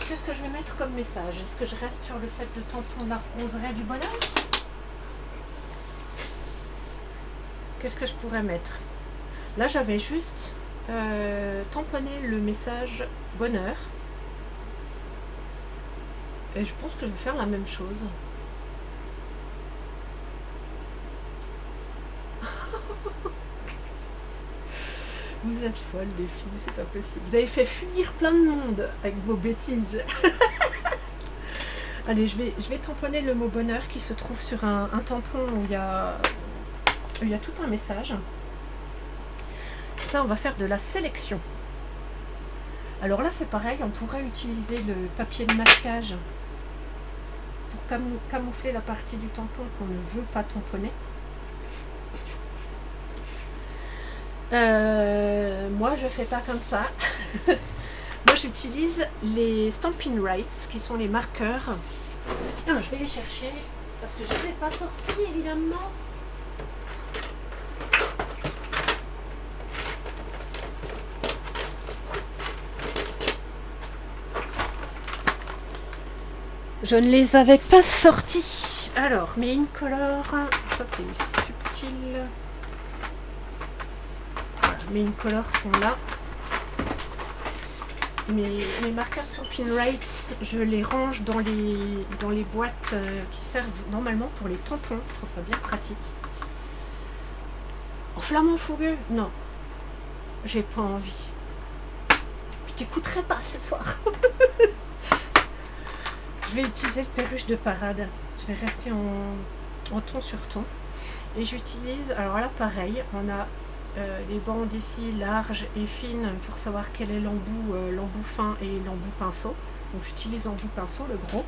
Qu'est-ce que je vais mettre comme message? Est-ce que je reste sur le set de tampons de la roseraie du bonheur? Qu'est-ce que je pourrais mettre? Là, j'avais juste tamponné le message bonheur. Et je pense que je vais faire la même chose. Vous êtes folles les filles, c'est pas possible. Vous avez fait fuir plein de monde avec vos bêtises. Allez, je vais tamponner le mot bonheur qui se trouve sur un tampon où il y a tout un message. Ça, on va faire de la sélection. Alors là, c'est pareil, on pourrait utiliser le papier de masquage pour camoufler la partie du tampon qu'on ne veut pas tamponner. Moi je fais pas comme ça. Moi j'utilise les Stampin' Rights qui sont les marqueurs. Alors, je vais les chercher parce que je ne les ai pas sortis évidemment. Je ne les avais pas sortis. Alors, mes Incolor, ça c'est subtil. Mes Incolor sont là. Mes marqueurs Stampin' Rights, je les range dans les boîtes qui servent normalement pour les tampons. Je trouve ça bien pratique. En flamant fougueux, non. j'ai pas envie. Je t'écouterai pas ce soir. Je vais utiliser le perruche de parade. Je vais rester en ton sur ton. Et j'utilise, alors là pareil, on a les bandes ici larges et fines pour savoir quel est l'embout fin et l'embout pinceau. Donc j'utilise l'embout pinceau, le gros.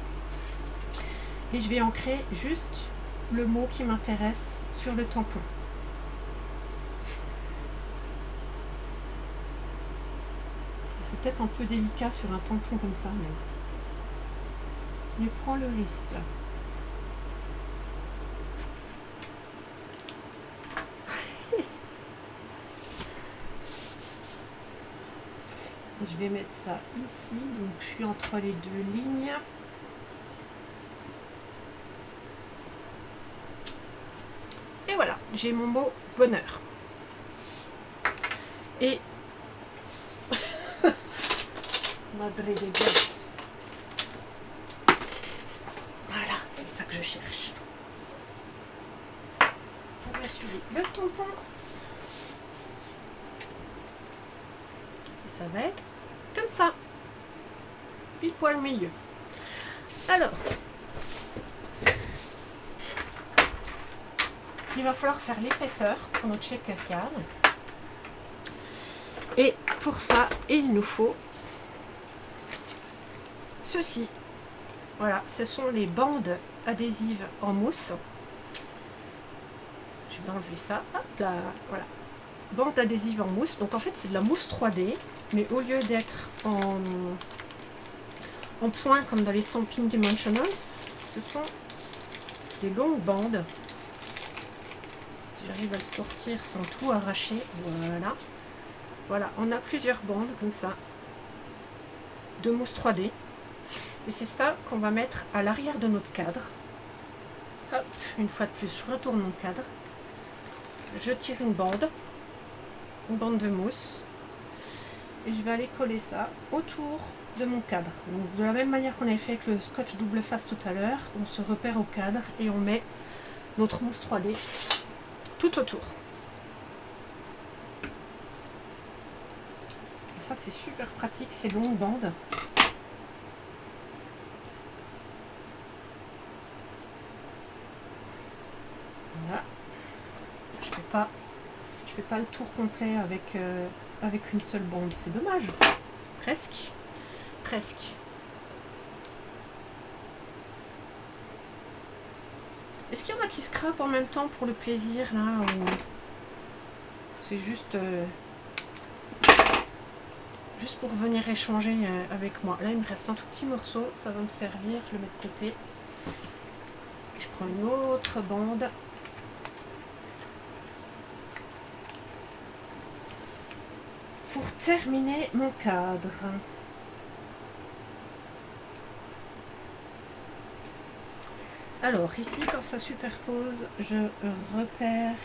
Et je vais ancrer juste le mot qui m'intéresse sur le tampon. C'est peut-être un peu délicat sur un tampon comme ça, mais prends le risque. Je vais mettre ça ici, donc je suis entre les deux lignes. Et voilà, j'ai mon mot bonheur. Et madre de Dios. Voilà, c'est ça que je cherche. Pour essuyer le tampon. Et ça va être comme ça. Pile poil au milieu. Alors, il va falloir faire l'épaisseur pour notre shaker card. Et pour ça, il nous faut ceci. Voilà, ce sont les bandes adhésives en mousse. Je vais enlever ça. Hop là, voilà. Bande adhésive en mousse. Donc en fait, c'est de la mousse 3D, mais au lieu d'être en point comme dans les Stampin' Dimensionals, ce sont des longues bandes. Si j'arrive à le sortir sans tout arracher, voilà. Voilà, on a plusieurs bandes comme ça de mousse 3D. Et c'est ça qu'on va mettre à l'arrière de notre cadre. Hop, une fois de plus, je retourne mon cadre. Je tire une bande de mousse. Et je vais aller coller ça autour de mon cadre. Donc, de la même manière qu'on avait fait avec le scotch double face tout à l'heure, on se repère au cadre et on met notre mousse 3D tout autour. Ça c'est super pratique, ces longues bandes. Voilà. Je fais pas le tour complet avec une seule bande, c'est dommage. Presque. Presque. Est-ce qu'il y en a qui scrapent en même temps pour le plaisir là, ou c'est juste pour venir échanger avec moi. Là il me reste un tout petit morceau, ça va me servir, je le mets de côté. Et je prends une autre bande. Pour terminer mon cadre. Alors ici quand ça superpose, je repère.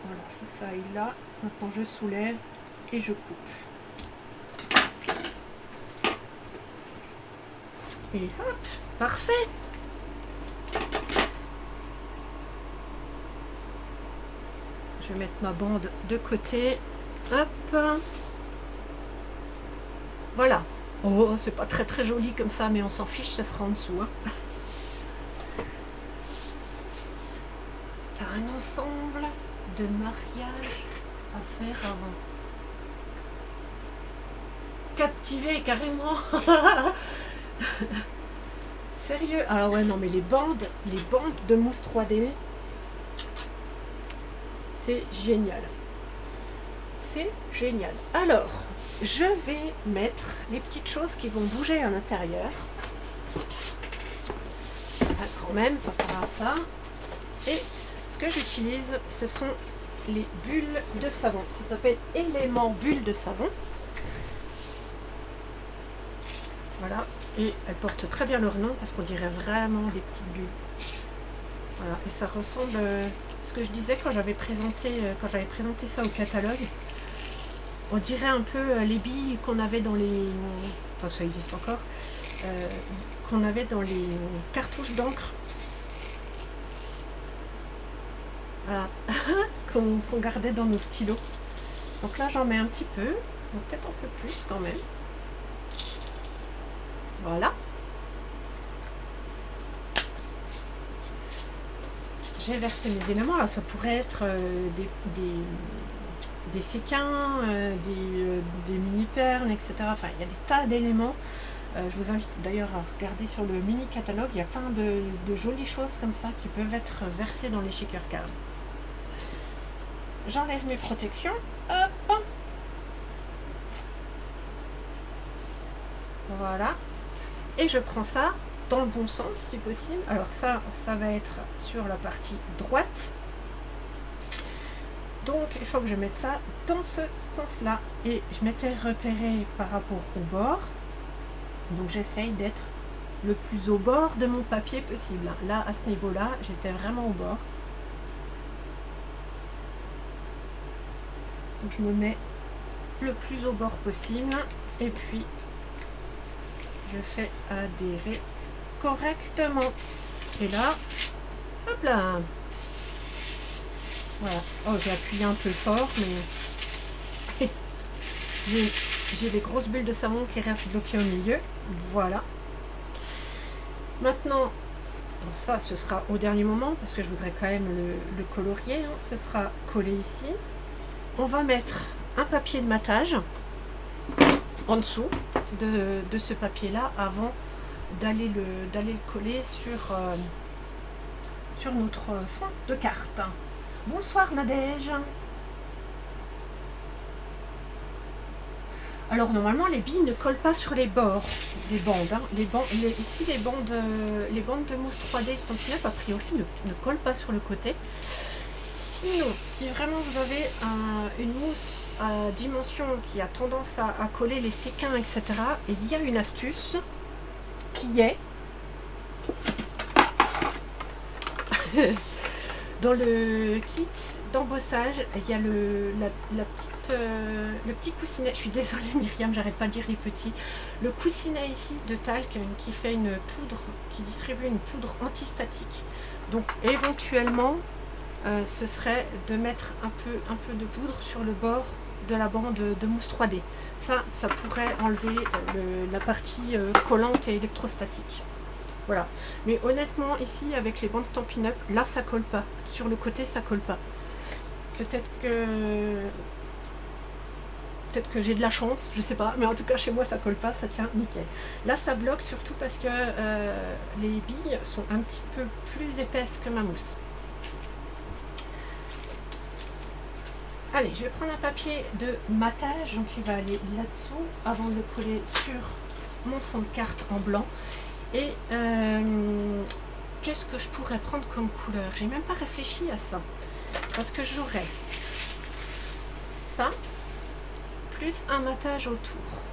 Voilà, il faut que ça aille là. Maintenant je soulève et je coupe. Et hop, parfait. Je vais mettre ma bande de côté. Hop. Voilà. Oh, c'est pas très très joli comme ça, mais on s'en fiche, ça sera en dessous. Hein. T'as un ensemble de mariage à faire avant. Captivé carrément. Sérieux. Ah ouais, non mais les bandes de mousse 3D, c'est génial. C'est génial. Alors, je vais mettre les petites choses qui vont bouger à l'intérieur. Ah, quand même, ça sert à ça. Et ce que j'utilise, ce sont les bulles de savon. Ça s'appelle éléments bulles de savon. Voilà. Et elles portent très bien leur nom parce qu'on dirait vraiment des petites bulles. Voilà. Et ça ressemble à ce que je disais quand j'avais présenté ça au catalogue. On dirait un peu les billes qu'on avait dans les... Enfin, ça existe encore. Qu'on avait dans les cartouches d'encre. Voilà. qu'on gardait dans nos stylos. Donc là j'en mets un petit peu, donc peut-être un peu plus quand même. Voilà. J'ai versé mes éléments. Alors ça pourrait être des séquins, des mini-perles, etc. Enfin, il y a des tas d'éléments. Je vous invite d'ailleurs à regarder sur le mini catalogue. Il y a plein de jolies choses comme ça qui peuvent être versées dans les shaker cards. J'enlève mes protections. Hop. Voilà. Et je prends ça dans le bon sens si possible. Alors ça va être sur la partie droite. Donc il faut que je mette ça dans ce sens-là. Et je m'étais repéré par rapport au bord. Donc j'essaye d'être le plus au bord de mon papier possible. Là, à ce niveau-là, j'étais vraiment au bord. Donc je me mets le plus au bord possible. Et puis, je fais adhérer correctement. Et là, hop là. Voilà. Oh, j'ai appuyé un peu fort, mais j'ai des grosses bulles de savon qui restent bloquées au milieu. Voilà. Maintenant, ça, ce sera au dernier moment, parce que je voudrais quand même le colorier. Hein. Ce sera collé ici. On va mettre un papier de matage en dessous de ce papier-là, avant d'aller le coller sur notre fond de carte. Bonsoir Nadège. Alors normalement les billes ne collent pas sur les bords des bandes. Hein. Ici les bandes de mousse 3D Stampin' Up a priori ne collent pas sur le côté. Sinon, si vraiment vous avez une mousse à dimension qui a tendance à coller les séquins, etc., il y a une astuce qui est dans le kit d'embossage. Il y a le petit coussinet. Je suis désolée Myriam, j'arrête pas de dire les petits. Le coussinet ici de talc qui fait une poudre, qui distribue une poudre antistatique. Donc éventuellement, ce serait de mettre un peu de poudre sur le bord de la bande de mousse 3D. Ça pourrait enlever la partie collante et électrostatique. Voilà. Mais honnêtement, ici, avec les bandes Stampin' Up, là, ça colle pas. Sur le côté, ça colle pas. Peut-être que j'ai de la chance, je sais pas. Mais en tout cas, chez moi, ça colle pas, ça tient nickel. Là, ça bloque surtout parce que les billes sont un petit peu plus épaisses que ma mousse. Allez, je vais prendre un papier de matage, donc il va aller là-dessous, avant de le coller sur mon fond de carte en blanc. Et qu'est-ce que je pourrais prendre comme couleur? J'ai même pas réfléchi à ça. Parce que j'aurais ça, plus un matage autour.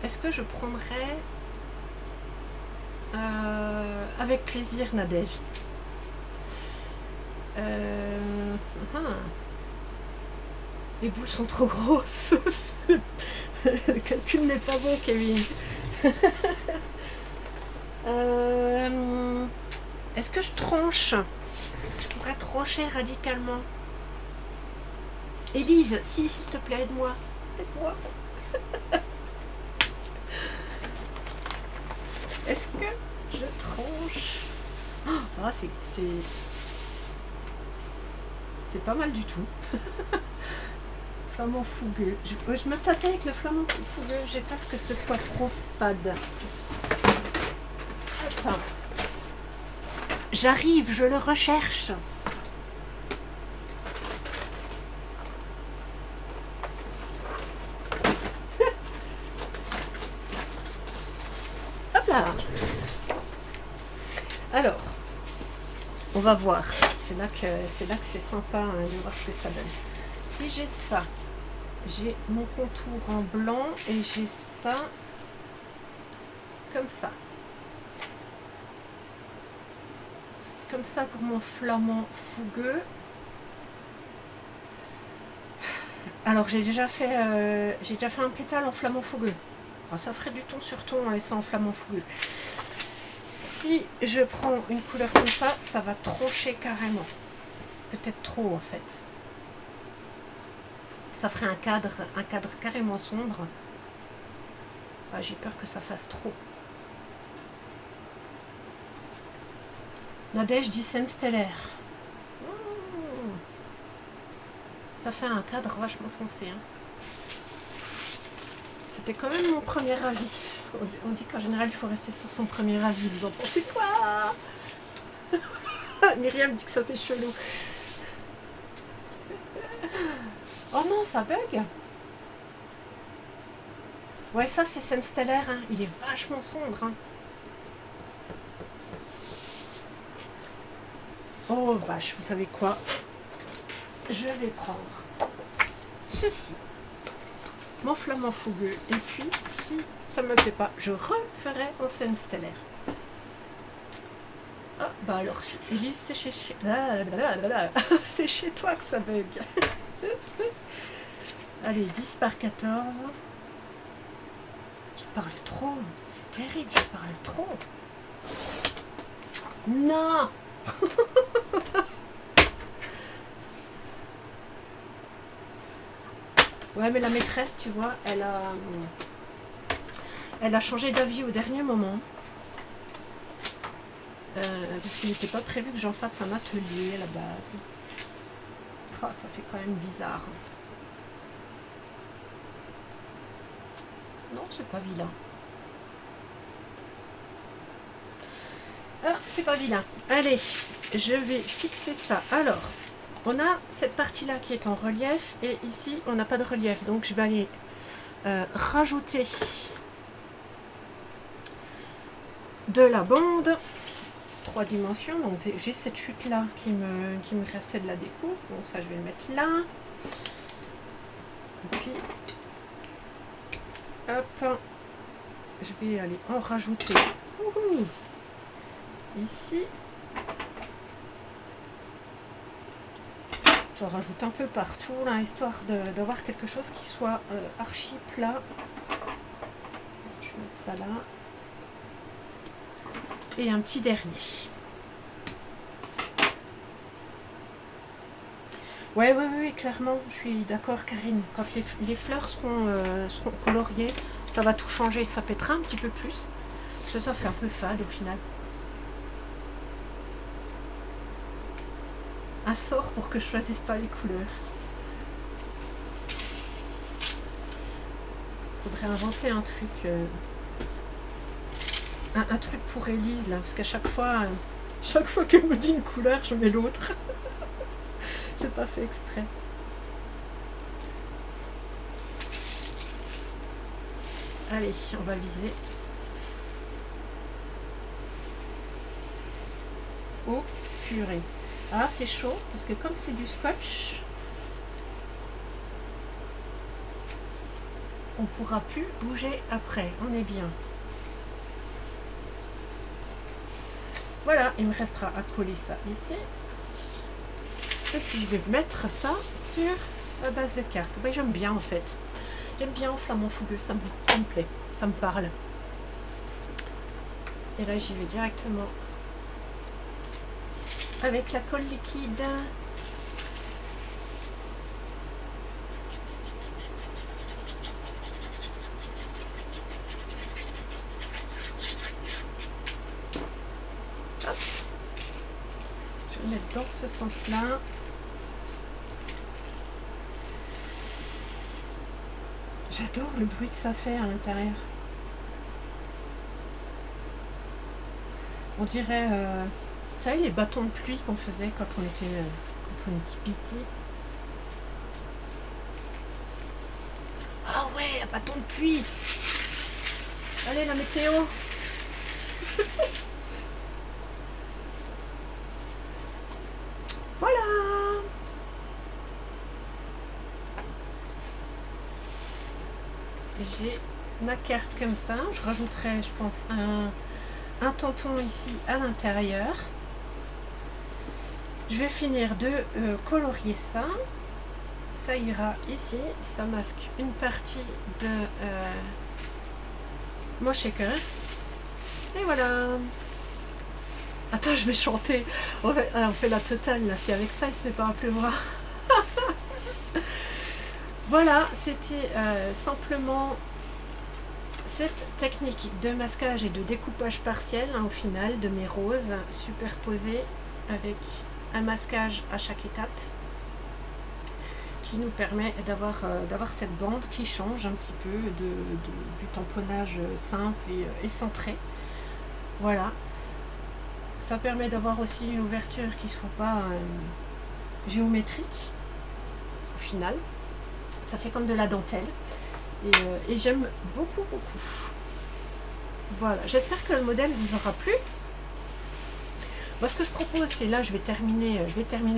Est-ce que je prendrais avec plaisir Nadège? Les boules sont trop grosses. Le calcul n'est pas bon, Kevin. Est-ce que je tranche? Je pourrais trancher radicalement. Élise, s'il te plaît, aide-moi. Aide-moi. Est-ce que je tranche? Ah, c'est pas mal du tout. Flamant fougueux. Je me tâtais avec le flamant fougueux. J'ai peur que ce soit trop fade. Attends. J'arrive, je le recherche. Hop là. Alors, on va voir. C'est là que c'est sympa hein, de voir ce que ça donne. Si j'ai ça, j'ai mon contour en blanc et j'ai ça comme ça. Comme ça pour mon flamant fougueux. Alors j'ai déjà fait un pétale en flamant fougueux. Alors, ça ferait du ton sur ton en laissant en flamant fougueux. Si je prends une couleur comme ça va trancher carrément. peut-être trop en fait. Ça ferait un cadre carrément sombre. Ah, j'ai peur que ça fasse trop. Nadège dit scène stellaire. Ça fait un cadre vachement foncé. Hein. C'était quand même mon premier avis. On dit qu'en général, il faut rester sur son premier avis. Vous en pensez quoi? Myriam dit que ça fait chelou. Oh non, ça bug. Ouais, ça c'est scène stellaire. Hein. Il est vachement sombre. Hein. Oh vache, vous savez quoi? Je vais prendre ceci, mon flamant fougueux, et puis si ça me plaît pas, je referai en scène stellaire. Ah bah alors, Elise, c'est c'est chez toi que ça bug. Allez, 10 par 14. Je parle trop, c'est terrible, je parle trop. Non. Ouais, mais la maîtresse, tu vois, elle a changé d'avis au dernier moment. Parce qu'il n'était pas prévu que j'en fasse un atelier à la base. Oh, ça fait quand même bizarre. Non, c'est pas vilain. Ah, c'est pas vilain. Allez, je vais fixer ça. Alors, on a cette partie-là qui est en relief et ici, on n'a pas de relief. Donc, je vais aller rajouter de la bande 3 dimensions. Donc, j'ai cette chute-là qui me restait de la découpe. Donc, ça, je vais le mettre là. Et puis, hop, je vais aller en rajouter. Ouhou. Ici, je rajoute un peu partout là, histoire d'avoir quelque chose qui soit archi plat. Je vais mettre ça là. Et un petit dernier. Ouais, clairement, je suis d'accord, Karine. Quand les fleurs seront coloriées, ça va tout changer, ça pètera un petit peu plus. Parce que ça fait un peu fade au final. Un sort pour que je choisisse pas les couleurs. Faudrait inventer un truc. Un truc pour Élise là, parce qu'à chaque fois qu'elle me dit une couleur, je mets l'autre. C'est pas fait exprès. Allez, on va viser. Oh purée. Ah, c'est chaud parce que comme c'est du scotch, on pourra plus bouger après. On est bien. Voilà, il me restera à coller ça ici. Et puis je vais mettre ça sur la base de carte. Oui, j'aime bien en fait. J'aime bien au flamant fougueux, ça me plaît, ça me parle. Et là, j'y vais directement avec la colle liquide. Hop. Je vais mettre dans ce sens-là. J'adore le bruit que ça fait à l'intérieur. On dirait, vous savez, les bâtons de pluie qu'on faisait quand on était petit. Ah ouais, un bâton de pluie. Allez, la météo. Voilà. J'ai ma carte comme ça. Je rajouterai, je pense, un tampon ici à l'intérieur. Je vais finir de colorier ça. Ça ira ici. Ça masque une partie de mon shaker. Et voilà. Attends, je vais chanter. On fait la totale, là. Si avec ça, il se met pas à pleuvoir. Voilà, c'était simplement cette technique de masquage et de découpage partiel, hein, au final, de mes roses superposées avec un masquage à chaque étape qui nous permet d'avoir cette bande qui change un petit peu du tamponnage simple et centré. Voilà. Ça permet d'avoir aussi une ouverture qui ne soit pas géométrique au final. Ça fait comme de la dentelle. Et j'aime beaucoup, beaucoup. Voilà, j'espère que le modèle vous aura plu. Moi, ce que je propose, c'est là, je vais terminer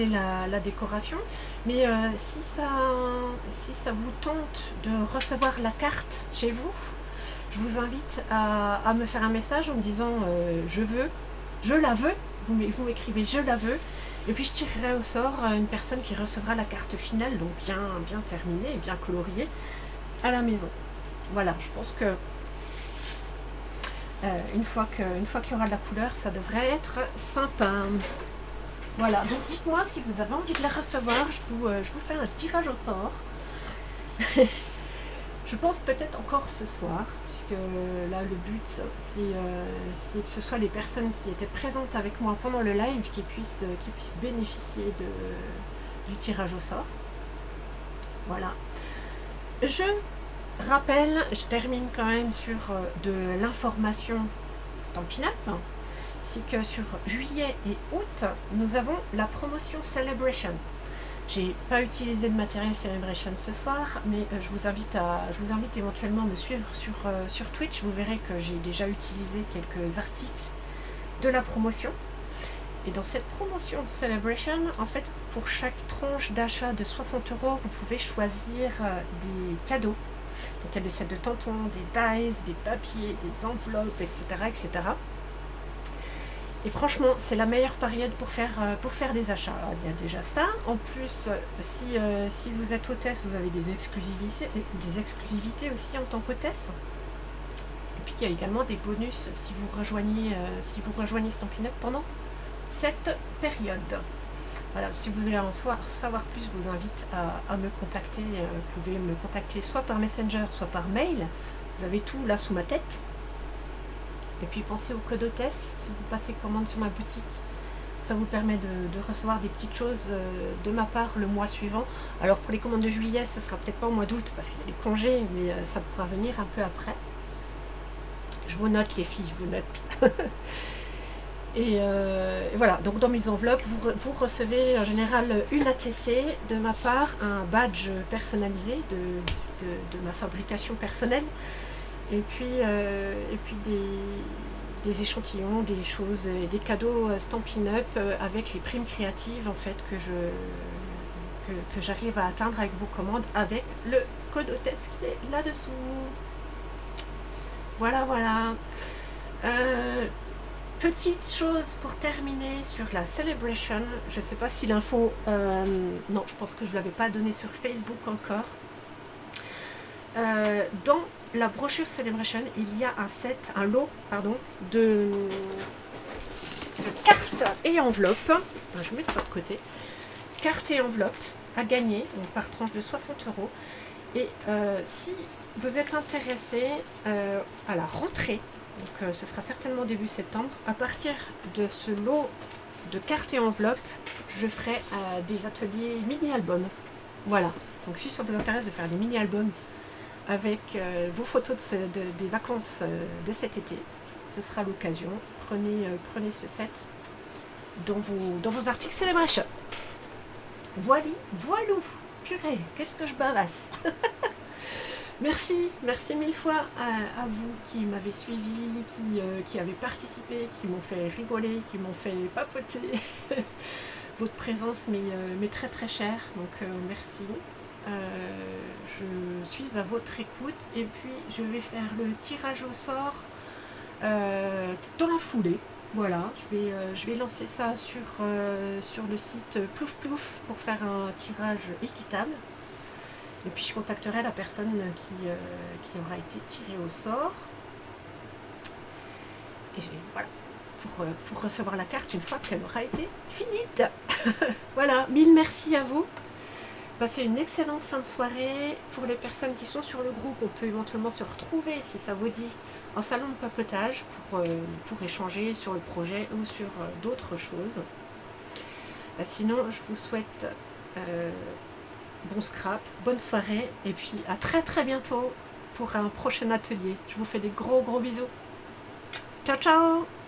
la décoration. Mais si ça vous tente de recevoir la carte chez vous, je vous invite à me faire un message en me disant je la veux. Vous m'écrivez je la veux. Et puis je tirerai au sort une personne qui recevra la carte finale, donc bien terminée et bien coloriée, à la maison. Voilà, je pense que une fois qu'il y aura de la couleur, ça devrait être sympa. Voilà, donc dites-moi si vous avez envie de la recevoir, je vous fais un tirage au sort. Je pense peut-être encore ce soir, puisque là le but c'est que ce soit les personnes qui étaient présentes avec moi pendant le live qui puissent bénéficier du tirage au sort. Voilà. Je rappelle, je termine quand même sur de l'information Stampin' Up. C'est que sur juillet et août, nous avons la promotion Celebration. J'ai pas utilisé de matériel Celebration ce soir, mais je vous invite éventuellement à me suivre sur Twitch. Vous verrez que j'ai déjà utilisé quelques articles de la promotion. Et dans cette promotion Celebration, en fait, pour chaque tranche d'achat de 60 €, vous pouvez choisir des cadeaux. Donc il y a des sets de tampons, des dies, des papiers, des enveloppes, etc. etc. Et franchement, c'est la meilleure période pour faire des achats. Alors, il y a déjà ça. En plus, si vous êtes hôtesse, vous avez des exclusivités aussi en tant qu'hôtesse. Et puis il y a également des bonus si vous rejoignez Stampin' Up pendant cette période. Voilà, si vous voulez en savoir plus, je vous invite à me contacter. Vous pouvez me contacter soit par Messenger, soit par mail. Vous avez tout là sous ma tête. Et puis pensez au code hôtesse, si vous passez commande sur ma boutique, ça vous permet de recevoir des petites choses de ma part le mois suivant. Alors pour les commandes de juillet, ça sera peut-être pas au mois d'août parce qu'il y a des congés, mais ça pourra venir un peu après. Je vous note les filles, je vous note. Et voilà, donc dans mes enveloppes, vous recevez en général une ATC de ma part, un badge personnalisé de ma fabrication personnelle. Et puis des échantillons, des choses, des cadeaux Stampin' Up avec les primes créatives en fait que j'arrive à atteindre avec vos commandes avec le code hôtesse qui est là-dessous. Voilà, voilà. Petite chose pour terminer sur la Celebration. Je ne sais pas si l'info... non, je pense que je ne l'avais pas donné sur Facebook encore. Dans la brochure Celebration, il y a un lot de cartes et enveloppes. Je vais mettre ça de côté. Cartes et enveloppes à gagner, donc par tranche de 60 €. Et si vous êtes intéressé à la rentrée, donc ce sera certainement début septembre, à partir de ce lot de cartes et enveloppes, je ferai des ateliers mini-albums. Voilà, donc si ça vous intéresse de faire des mini-albums avec vos photos des vacances de cet été, ce sera l'occasion. Prenez ce set dans vos articles Celebration. Voilou, purée, qu'est-ce que je bavasse. Merci mille fois à vous qui m'avez suivi, qui avez participé, qui m'ont fait rigoler, qui m'ont fait papoter. Votre présence m'est très très chère, donc merci. Je suis à votre écoute et puis je vais faire le tirage au sort dans la foulée. Voilà, je vais lancer ça sur le site Plouf Plouf pour faire un tirage équitable. Et puis je contacterai la personne qui aura été tirée au sort. Et voilà. pour recevoir la carte une fois qu'elle aura été finite. Voilà, mille merci à vous. Passez une excellente fin de soirée. Pour les personnes qui sont sur le groupe, on peut éventuellement se retrouver, si ça vous dit, en salon de papotage pour échanger sur le projet ou sur d'autres choses. Sinon, je vous souhaite bon scrap, bonne soirée et puis à très très bientôt pour un prochain atelier. Je vous fais des gros bisous. Ciao ciao.